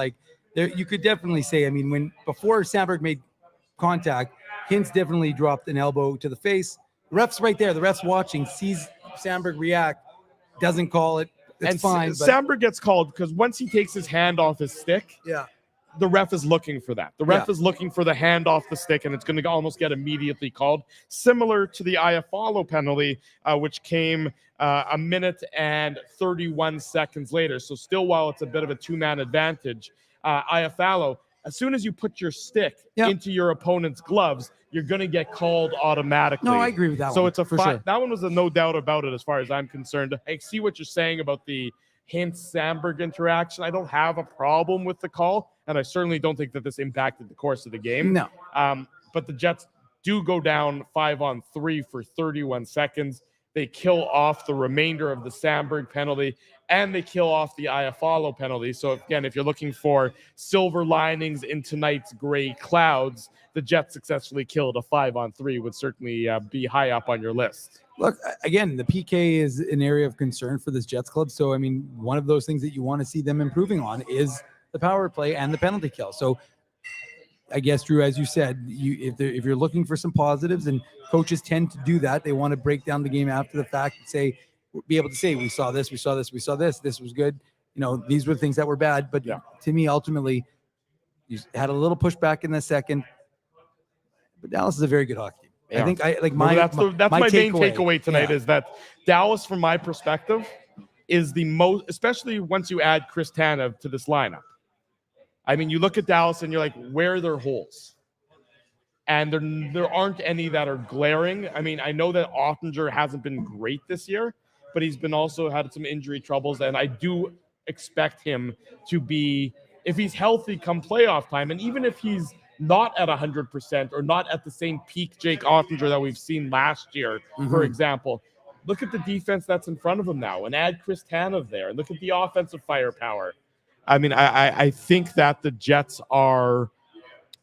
you could definitely say, before Sandberg made contact, Hintz definitely dropped an elbow to the face. The ref's right there. The ref's watching, sees Sandberg react, doesn't call it. It's fine. Sandberg gets called because once he takes his hand off his stick, the ref is looking for that. The ref is looking for the hand off the stick, and it's going to almost get immediately called, similar to the Iafallo penalty, which came a minute and 31 seconds later. So still, while it's a bit of a two-man advantage, Iafallo, as soon as you put your stick into your opponent's gloves, you're going to get called automatically. No, I agree with that one. So it's sure. That one was a no doubt about it as far as I'm concerned. I see what you're saying about the Hintz-Sandberg interaction. I don't have a problem with the call, and I certainly don't think that this impacted the course of the game. No. But the Jets do go down 5-on-3 for 31 seconds. They kill off the remainder of the Sandberg penalty, and they kill off the Iafallo penalty. So, again, if you're looking for silver linings in tonight's gray clouds, the Jets successfully killed a 5-on-3 would certainly be high up on your list. Look, again, the PK is an area of concern for this Jets club. So, one of those things that you want to see them improving on is the power play and the penalty kill. So, I guess, Drew, as you said, if you're looking for some positives, and coaches tend to do that, they want to break down the game after the fact and be able to say, we saw this, this was good. These were the things that were bad. But to me, ultimately, you had a little pushback in the second. But Dallas is a very good hockey team. Yeah. I think that's my main takeaway tonight is that Dallas, from my perspective, is the most, especially once you add Chris Tanev to this lineup. You look at Dallas and you're like, where are their holes? And there aren't any that are glaring. I know that Ottinger hasn't been great this year, but he's been also had some injury troubles, and I do expect him to be, if he's healthy come playoff time, and even if he's not at 100% or not at the same peak Jake Ottinger that we've seen last year, for example, look at the defense that's in front of him now and add Chris Tanev there and look at the offensive firepower. I think that the Jets are,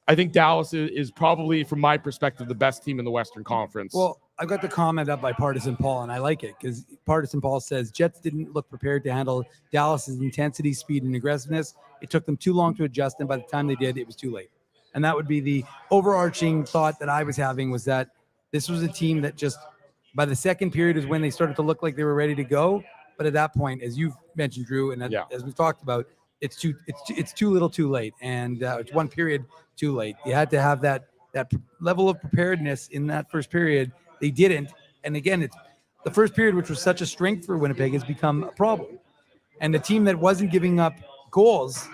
I think Dallas is probably, from my perspective, the best team in the Western Conference. Well, I've got the comment up by Partisan Paul, and I like it because Partisan Paul says Jets didn't look prepared to handle Dallas's intensity, speed, and aggressiveness. It took them too long to adjust, and by the time they did, it was too late. And that would be the overarching thought that I was having, was that this was a team that just, by the second period is when they started to look like they were ready to go. But at that point, as you've mentioned, Drew, and as we've talked about, it's too little too late. And it's one period too late. You had to have that level of preparedness in that first period. They didn't. And again, it's the first period, which was such a strength for Winnipeg, has become a problem. And the team that wasn't giving up goals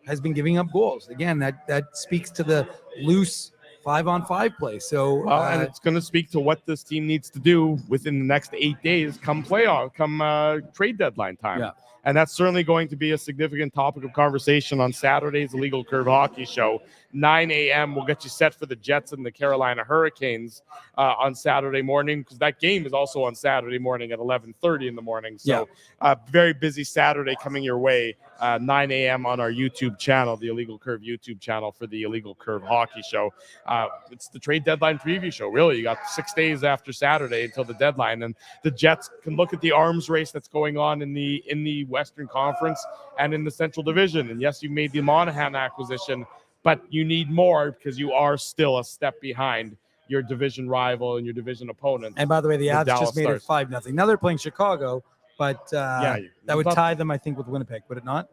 has been giving up goals. Again, that speaks to the loose 5-on-5 play. So and it's going to speak to what this team needs to do within the next 8 days come trade deadline time. Yeah. And that's certainly going to be a significant topic of conversation on Saturday's Illegal Curve Hockey Show. 9 a.m. We'll get you set for the Jets and the Carolina Hurricanes on Saturday morning, because that game is also on Saturday morning at 11:30 in the morning. So very busy Saturday coming your way, 9 a.m. on our YouTube channel, the Illegal Curve YouTube channel, for the Illegal Curve Hockey Show. It's the trade deadline preview show, really. You got 6 days after Saturday until the deadline, and the Jets can look at the arms race that's going on in the Western Conference and in the Central Division. And yes, you made the Monahan acquisition, but you need more, because you are still a step behind your division rival and your division opponent. And by the way, the Avs Dallas just made it 5-0. Now they're playing Chicago, but that would tie them, I think, with Winnipeg, would it not?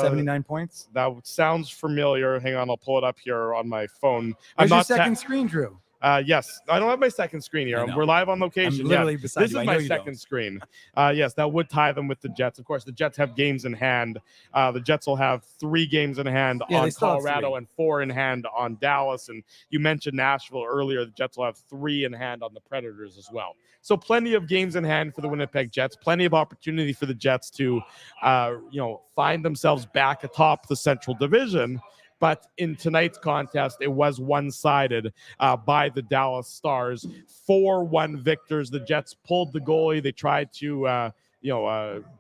79 points. That sounds familiar. Hang on, I'll pull it up here on my phone. Where's your second screen, Drew? Yes, I don't have my second screen here. We're live on location. I'm literally beside this you. is my second screen. Yes, that would tie them with the Jets. Of course, the Jets have games in hand. The Jets will have 3 games in hand on Colorado and 4 in hand on Dallas. And you mentioned Nashville earlier. The Jets will have 3 in hand on the Predators as well. So plenty of games in hand for the Winnipeg Jets. Plenty of opportunity for the Jets to, find themselves back atop the Central Division. But in tonight's contest, it was one-sided by the Dallas Stars. 4-1 victors. The Jets pulled the goalie. They tried to,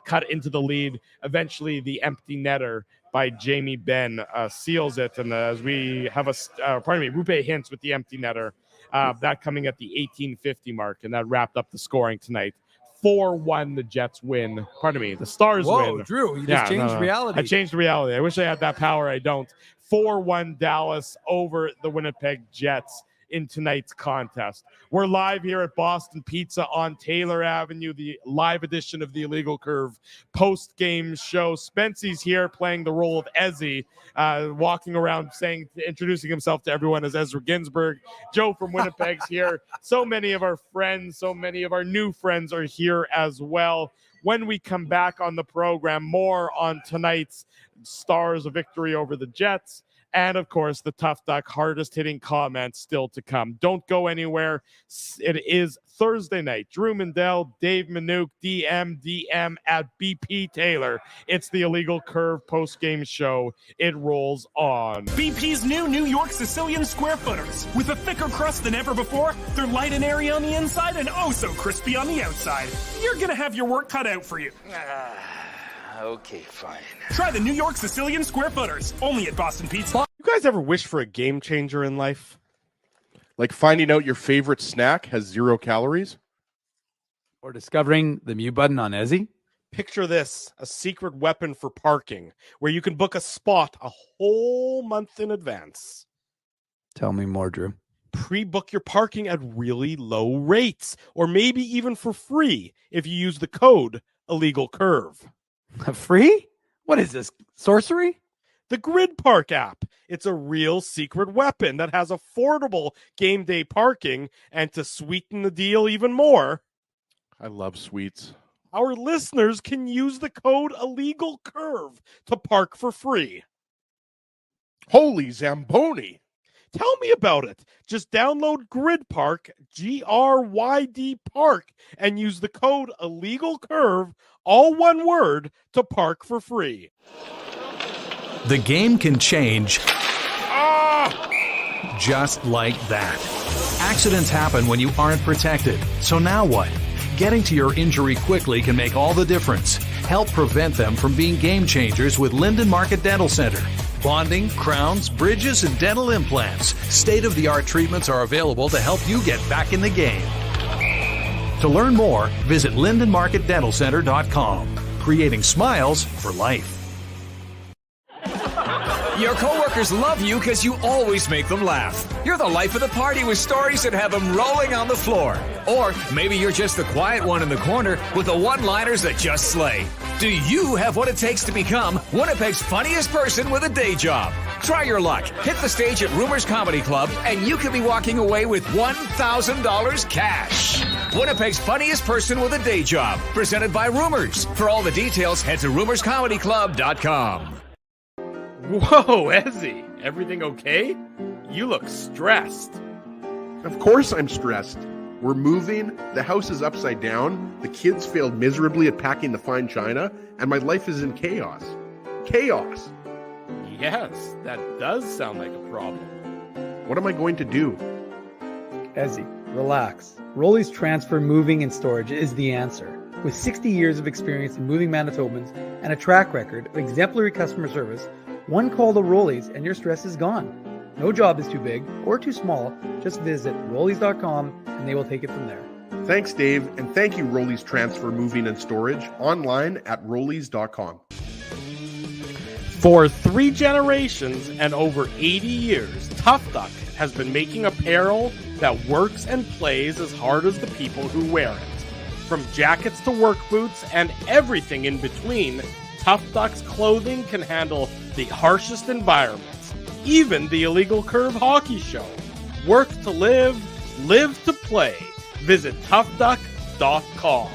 cut into the lead. Eventually, the empty netter by Jamie Benn seals it. And as we have Rupe Hintz with the empty netter, that coming at the 1850 mark. And that wrapped up the scoring tonight. 4-1, the Jets win. The Stars win. Whoa, Drew, you just changed reality. I changed reality. I wish I had that power. I don't. 4-1 Dallas over the Winnipeg Jets in tonight's contest. We're live here at Boston Pizza on Taylor Avenue, the live edition of the Illegal Curve post-game show. Spency's here playing the role of Ezzy, walking around introducing himself to everyone as Ezra Ginsburg. Joe from Winnipeg's here. So many of our friends, so many of our new friends are here as well. When we come back on the program, more on tonight's Stars, a victory over the Jets, and of course the Tough Duck hardest hitting comments still to come. Don't go anywhere. It is Thursday night. Drew Mandel, Dave Manouk, DM at BP Taylor. It's the Illegal Curve post-game show. It rolls on. BP's new New York Sicilian Square Footers. With a thicker crust than ever before, they're light and airy on the inside and oh so crispy on the outside. You're gonna have your work cut out for you. Okay, fine. Try the New York Sicilian Square Footers, only at Boston Pizza. You guys ever wish for a game changer in life? Like finding out your favorite snack has 0 calories? Or discovering the mute button on Ezzy? Picture this, a secret weapon for parking, where you can book a spot a whole month in advance. Tell me more, Drew. Pre-book your parking at really low rates, or maybe even for free if you use the code Illegal Curve. Free? What is this, sorcery? The Grid Park app. It's a real secret weapon that has affordable game day parking, and to sweeten the deal even more, I love sweets. Our listeners can use the code Illegal Curve to park for free. Holy Zamboni. Tell me about it. Just download Grid Park, GRYD Park, and use the code Illegal Curve, all one word, to park for free. The game can change just like that. Accidents happen when you aren't protected. So now what? Getting to your injury quickly can make all the difference. Help prevent them from being game changers with Linden Market Dental Center. Bonding, crowns, bridges, and dental implants. State-of-the-art treatments are available to help you get back in the game. To learn more, visit lindenmarketdentalcenter.com. Creating smiles for life. Your coworkers love you because you always make them laugh. You're the life of the party with stories that have them rolling on the floor. Or maybe you're just the quiet one in the corner with the one-liners that just slay. Do you have what it takes to become Winnipeg's funniest person with a day job? Try your luck. Hit the stage at Rumors Comedy Club, and you could be walking away with $1,000 cash. Winnipeg's funniest person with a day job. Presented by Rumors. For all the details, head to rumorscomedyclub.com. Whoa, Ezzy, everything okay? You look stressed. Of course I'm stressed. We're moving, the house is upside down, the kids failed miserably at packing the fine china, and my life is in chaos. Chaos! Yes, that does sound like a problem. What am I going to do? Ezzy, relax. Rolly's Transfer Moving and Storage is the answer. With 60 years of experience in moving Manitobans and a track record of exemplary customer service, one call to Rolly's and your stress is gone. No job is too big or too small. Just visit Rollies.com and they will take it from there. Thanks, Dave, and thank you, Rolly's Transfer Moving and Storage, online at Rollies.com. For 3 generations and over 80 years, Tough Duck has been making apparel that works and plays as hard as the people who wear it. From jackets to work boots and everything in between, Tough Duck's clothing can handle the harshest environments, even the illegal curve hockey show. Work to live, live to play. Visit toughduck.com.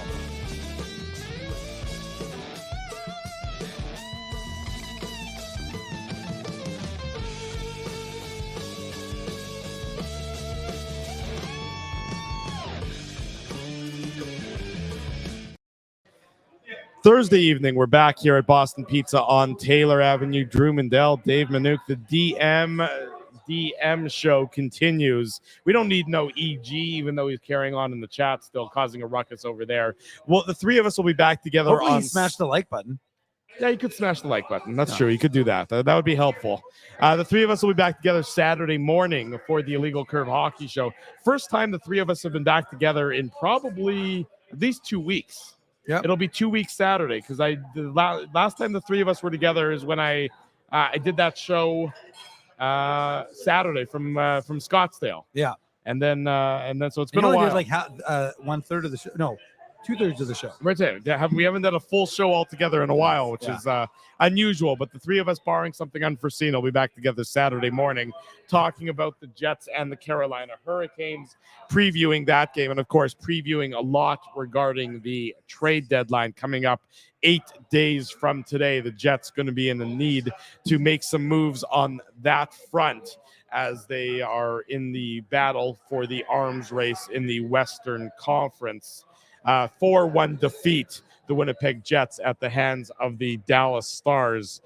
Thursday evening, we're back here at Boston Pizza on Taylor Avenue. Drew Mindell, Dave Manook, the DM show continues. We don't need no EG, even though he's carrying on in the chat, still causing a ruckus over there. Well, the three of us will be back together. Hopefully on he smashed the like button. Yeah, you could smash the like button. That's true. You could do that. That would be helpful. The three of us will be back together Saturday morning for the Illegal Curve Hockey Show. First time the three of us have been back together in probably at least 2 weeks. Yep. It'll be 2 weeks Saturday because the last time the three of us were together is when I did that show Saturday from Scottsdale. Yeah. And then so it's been a only while. did like 1/3 of the show. No, 2/3 of the show. Right there. We haven't done a full show all together in a while, which is unusual. But the three of us, barring something unforeseen, will be back together Saturday morning talking about the Jets and the Carolina Hurricanes, previewing that game, and, of course, previewing a lot regarding the trade deadline coming up 8 days from today. The Jets going to be in the need to make some moves on that front as they are in the battle for the arms race in the Western Conference. 4-1 defeat, the Winnipeg Jets at the hands of the Dallas Stars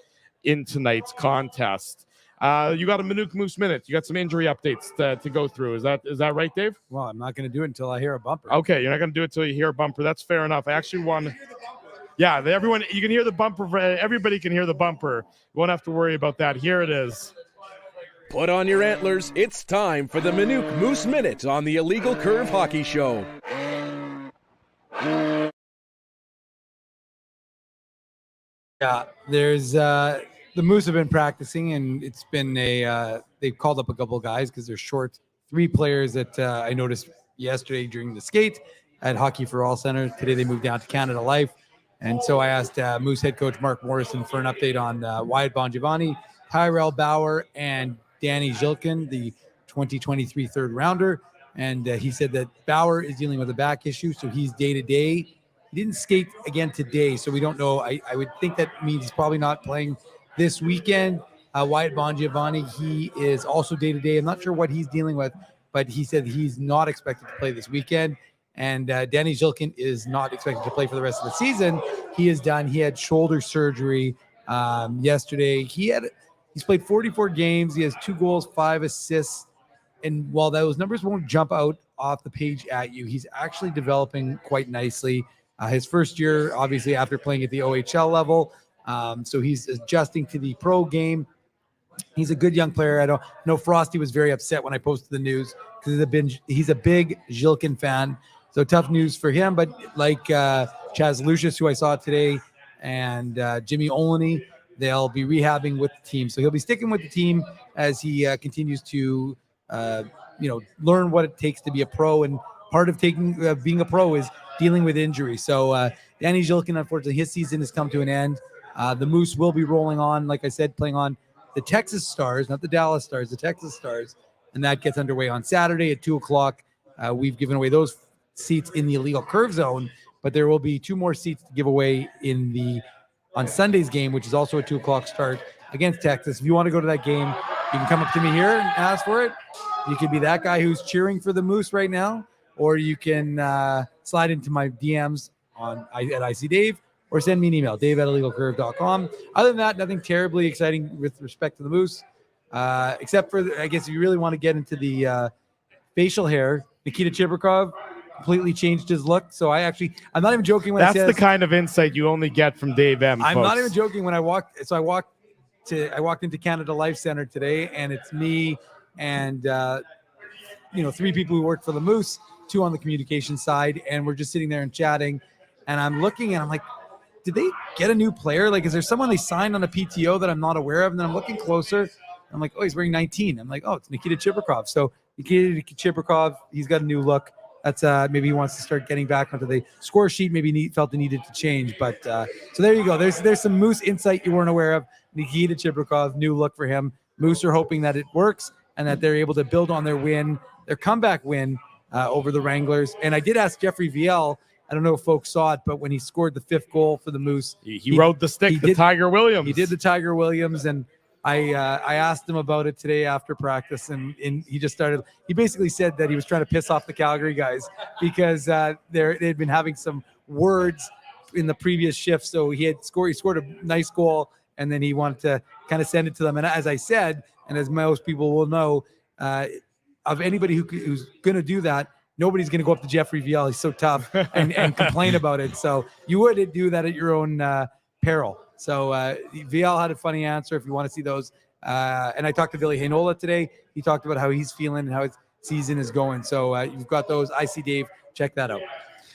in tonight's contest. You got a Manook Moose Minute. You got some injury updates to go through. Is that right, Dave? Well, I'm not going to do it until I hear a bumper. Okay, you're not going to do it until you hear a bumper. That's fair enough. I actually won. Yeah, everyone, you can hear the bumper. Everybody can hear the bumper. You won't have to worry about that. Here it is. Put on your antlers. It's time for the Manook Moose Minute on the Illegal Curve Hockey Show. Yeah, there's the Moose have been practicing, and it's been they've called up a couple of guys because they're short 3 players that I noticed yesterday during the skate at Hockey for All Center. Today they moved down to Canada Life, and so I asked Moose head coach Mark Morrison for an update on Wyatt Bongiovanni, Tyrell Bauer, and Danny Zhilkin, the 2023 third rounder. And he said that Bauer is dealing with a back issue, so he's day-to-day. He didn't skate again today, so we don't know. I would think that means he's probably not playing this weekend. Wyatt Bongiovanni, he is also day-to-day. I'm not sure what he's dealing with, but he said he's not expected to play this weekend. And Danny Zhilkin is not expected to play for the rest of the season. He is done. He had shoulder surgery yesterday. He's played 44 games. He has 2 goals, 5 assists. And while those numbers won't jump out off the page at you, he's actually developing quite nicely. His first year, obviously, after playing at the OHL level. So he's adjusting to the pro game. He's a good young player. I don't know. Frosty was very upset when I posted the news because he's a big Zhilkin fan. So tough news for him. But like Chaz Lucius, who I saw today, and Jimmy Olney, they'll be rehabbing with the team. So he'll be sticking with the team as he continues to learn what it takes to be a pro. And part of being a pro is dealing with injury. So Danny Zhilkin, unfortunately, his season has come to an end. The Moose will be rolling on, like I said, playing on the Texas Stars, not the Dallas Stars, the Texas Stars. And that gets underway on Saturday at 2:00. We've given away those seats in the illegal curve zone, but there will be 2 more seats to give away on Sunday's game, which is also a 2:00 start against Texas. If you want to go to that game, you can come up to me here and ask for it. You could be that guy who's cheering for the Moose right now, or you can slide into my DMs at IC Dave or send me an email, dave@illegalcurve.com. Other than that, nothing terribly exciting with respect to the Moose, except for, I guess, if you really want to get into the facial hair, Nikita Chibrikov completely changed his look. So I'm not even joking when I say that's the kind of insight you only get from Dave M. I'm folks. not even joking when I walked. So I walked into Canada Life Center today, and it's me and 3 people who work for the Moose, 2 on the communication side, and we're just sitting there and chatting. And I'm looking, and I'm like, did they get a new player? Like, is there someone they signed on a PTO that I'm not aware of? And then I'm looking closer. I'm like, oh, he's wearing 19. I'm like, oh, it's Nikita Chibrikov. So Nikita Chibrikov, he's got a new look. That's maybe he wants to start getting back onto the score sheet. Maybe felt it needed to change. But so there you go. There's some Moose insight you weren't aware of. Nikita Chibrikov, new look for him. Moose are hoping that it works and that they're able to build on their comeback win over the Wranglers. And I did ask Jeffrey Viel, I don't know if folks saw it, but when he scored the 5th goal for the Moose, he rode the stick, Tiger Williams. He did the Tiger Williams, and I asked him about it today after practice, and he just started. He basically said that he was trying to piss off the Calgary guys because they'd been having some words in the previous shift. So he scored a nice goal, and then he wanted to kind of send it to them. And as I said, and as most people will know, of anybody who's going to do that, nobody's going to go up to Jeffrey Viel. He's so tough and complain about it. So you would do that at your own peril. So Viel had a funny answer if you want to see those. And I talked to Billy Hainola today. He talked about how he's feeling and how his season is going. So you've got those. I see Dave. Check that out.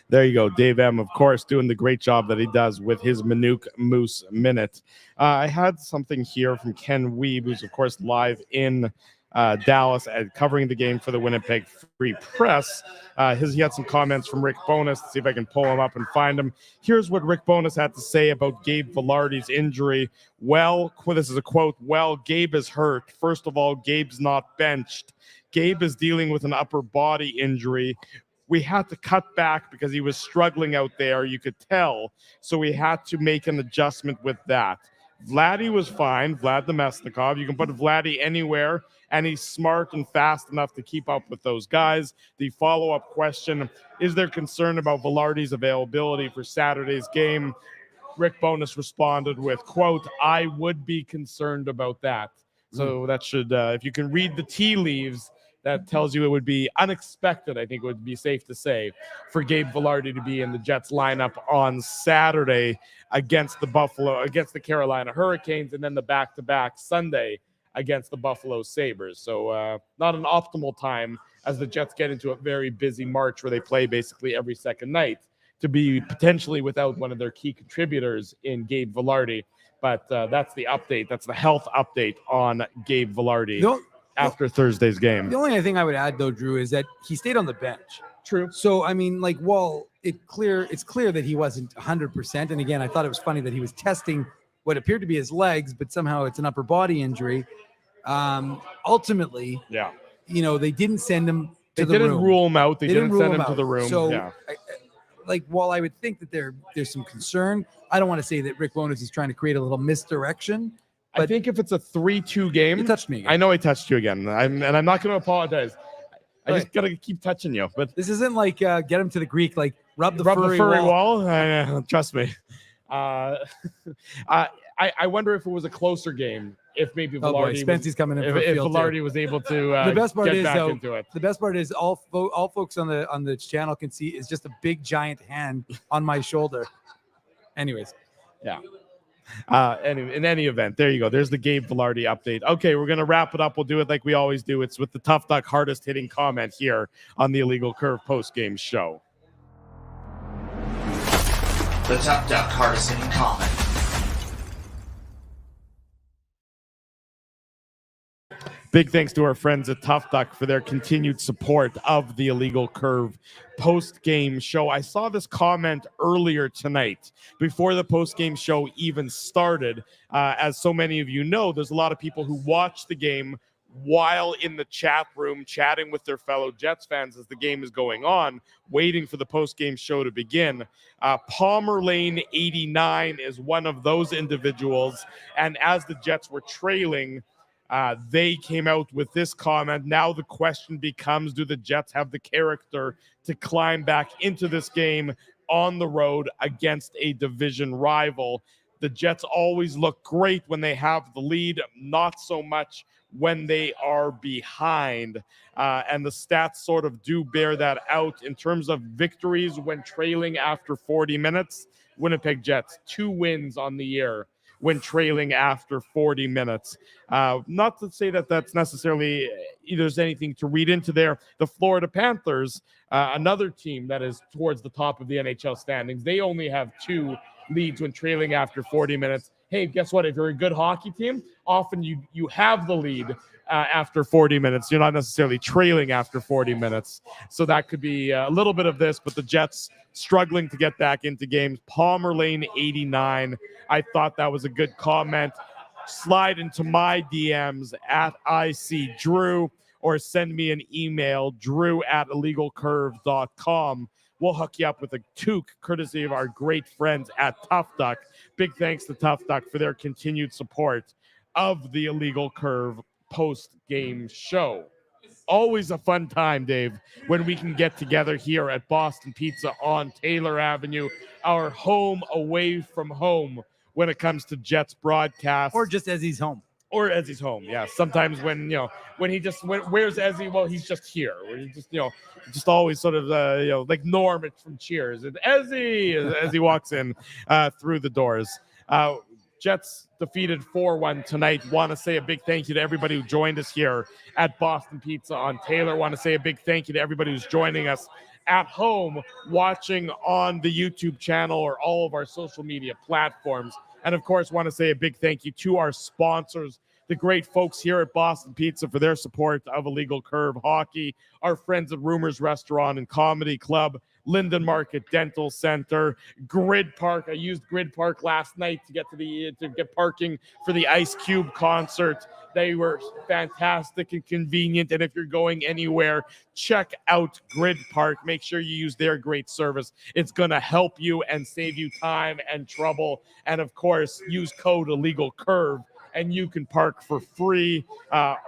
There you go. Dave M., of course, doing the great job that he does with his Minuk Moose Minute. I had something here from Ken Weeb, who's, of course, live in Dallas and covering the game for the Winnipeg Free Press. He had some comments from Rick Bowness. Let's see if I can pull him up and find him. Here's what Rick Bowness had to say about Gabe Vilardi's injury. Well, this is a quote. Well, Gabe is hurt. First of all, Gabe's not benched. Gabe is dealing with an upper body injury. We had to cut back because he was struggling out there, you could tell. So we had to make an adjustment with that. Vladdy was fine, Vlad Nemesnikov. You can put Vladdy anywhere, and he's smart and fast enough to keep up with those guys. The follow-up question, is there concern about Vilardi's availability for Saturday's game? Rick Bowness responded with, quote, I would be concerned about that. So that should, if you can read the tea leaves, that tells you it would be unexpected, I think it would be safe to say, for Gabe Vilardi to be in the Jets lineup on Saturday against the Carolina Hurricanes, and then the back-to-back Sunday against the Buffalo Sabres. So not an optimal time as the Jets get into a very busy March where they play basically every second night to be potentially without one of their key contributors in Gabe Vilardi. But that's the update. That's the health update on Gabe Vilardi after Thursday's game. The only thing I would add, though, Drew, is that he stayed on the bench. True. So, I mean, it's clear that he wasn't 100%. And again, I thought it was funny that he was testing what appeared to be his legs, but somehow it's an upper body injury. Ultimately, they didn't send him to the room. They didn't rule him out. They didn't send him to the room. So, while I would think that there's some concern, I don't want to say that Rick Bowness is trying to create a little misdirection. But I think if it's a 3-2 game, he touched me again. I know he touched you again. I'm not going to apologize. I just got to keep touching you. But this isn't like get him to the Greek, like rub the furry wall. Trust me. I wonder if it was a closer game. If maybe Vilardi was able to the best part get back into it. The best part is all folks on the channel can see is just a big giant hand on my shoulder. Anyways, yeah. Anyway, in any event, there you go. There's the Gabe Vilardi update. Okay, we're going to wrap it up. We'll do it like we always do. It's with the Tough Duck hardest hitting comment here on the Illegal Curve post-game show. The Tough Duck hardest hitting comment. Big thanks to our friends at Tough Duck for their continued support of the Illegal Curve post-game show. I saw this comment earlier tonight before the post-game show even started. As so many of you know, there's a lot of people who watch the game while in the chat room chatting with their fellow Jets fans as the game is going on, waiting for the post-game show to begin. Palmer Lane 89 is one of those individuals, and as the Jets were trailing, they came out with this comment. Now the question becomes, do the Jets have the character to climb back into this game on the road against a division rival. The Jets always look great when they have the lead, not so much when they are behind. And the stats sort of do bear that out in terms of victories when trailing after 40 minutes. Winnipeg Jets, 2 wins on the year when trailing after 40 minutes. Not to say that that's necessarily there's anything to read into there. The Florida Panthers, another team that is towards the top of the NHL standings, they only have 2 leads when trailing after 40 minutes. Hey, guess what? If you're a good hockey team, often you have the lead after 40 minutes. You're not necessarily trailing after 40 minutes. So that could be a little bit of this, but the Jets struggling to get back into games. Palmer Lane 89. I thought that was a good comment. Slide into my DMs at IC Drew or send me an email, drew@illegalcurve.com. We'll hook you up with a toque courtesy of our great friends at Tough Duck. Big thanks to Tough Duck for their continued support of the Illegal Curve post-game show. Always a fun time, Dave, when we can get together here at Boston Pizza on Taylor Avenue, our home away from home when it comes to Jets broadcast. Or just as he's home. Or as he's home, yeah. Sometimes when where's Ezzy? Well, he's just here. We're just just always sort of like Norm from Cheers. And Ezzy as he walks in through the doors. Jets defeated 4-1 tonight. Want to say a big thank you to everybody who joined us here at Boston Pizza on Taylor. Want to say a big thank you to everybody who's joining us at home, watching on the YouTube channel or all of our social media platforms. And of course, want to say a big thank you to our sponsors, the great folks here at Boston Pizza for their support of Illegal Curve Hockey, our friends at Rumors Restaurant and Comedy Club, Linden Market Dental Center, Grid Park. I used Grid Park last night to get parking for the Ice Cube concert. They were fantastic and convenient. And if you're going anywhere, check out Grid Park. Make sure you use their great service. It's going to help you and save you time and trouble. And of course, use code Illegal Curve and you can park for free.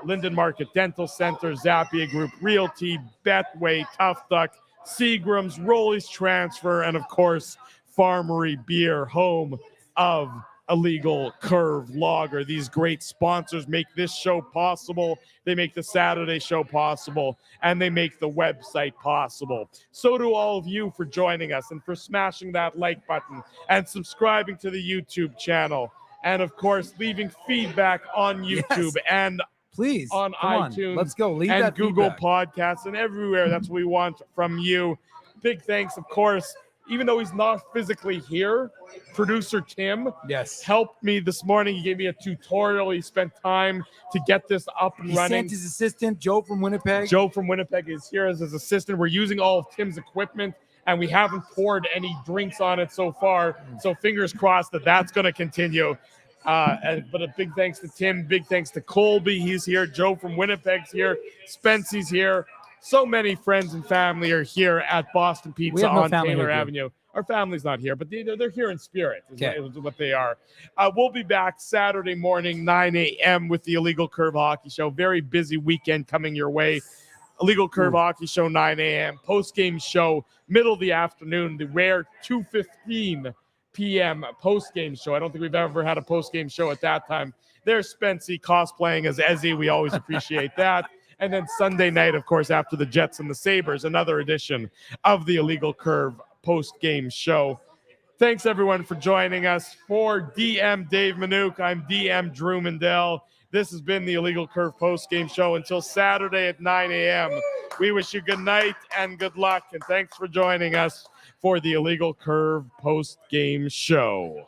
Linden Market Dental Center, Zappia Group Realty, Betway, Tough Duck, Seagram's, Rolly's Transfer, and of course, Farmery Beer, home of Illegal Curve Lager. These great sponsors make this show possible. They make the Saturday show possible, and they make the website possible. So do all of you for joining us and for smashing that like button and subscribing to the YouTube channel. And of course, leaving feedback on YouTube and please on iTunes. Let's go. Leave and that Google feedback. Podcasts and everywhere. That's what we want from you. Big thanks, of course. Even though he's not physically here, producer Tim helped me this morning. He gave me a tutorial. He spent time to get this up and running. He sent his assistant, Joe from Winnipeg. Joe from Winnipeg is here as his assistant. We're using all of Tim's equipment, and we haven't poured any drinks on it so far. So fingers crossed that that's going to continue. But a big thanks to Tim. Big thanks to Colby. He's here. Joe from Winnipeg's here. Spency's here. So many friends and family are here at Boston Pizza on Taylor Avenue. Our family's not here, but they're here in spirit is what they are. We'll be back Saturday morning, 9 a.m. with the Illegal Curve Hockey Show. Very busy weekend coming your way. Illegal Curve Hockey Show, 9 a.m. Post-game show, middle of the afternoon, the rare 2:15 p.m. post-game show. I don't think we've ever had a post-game show at that time. There's Spency cosplaying as Ezzy. We always appreciate that. And then Sunday night, of course, after the Jets and the Sabres, another edition of the Illegal Curve post-game show. Thanks, everyone, for joining us. For DM Dave Manouk, I'm DM Drew Mandel. This has been the Illegal Curve post-game show. Until Saturday at 9 a.m., we wish you good night and good luck. And thanks for joining us for the Illegal Curve post-game show.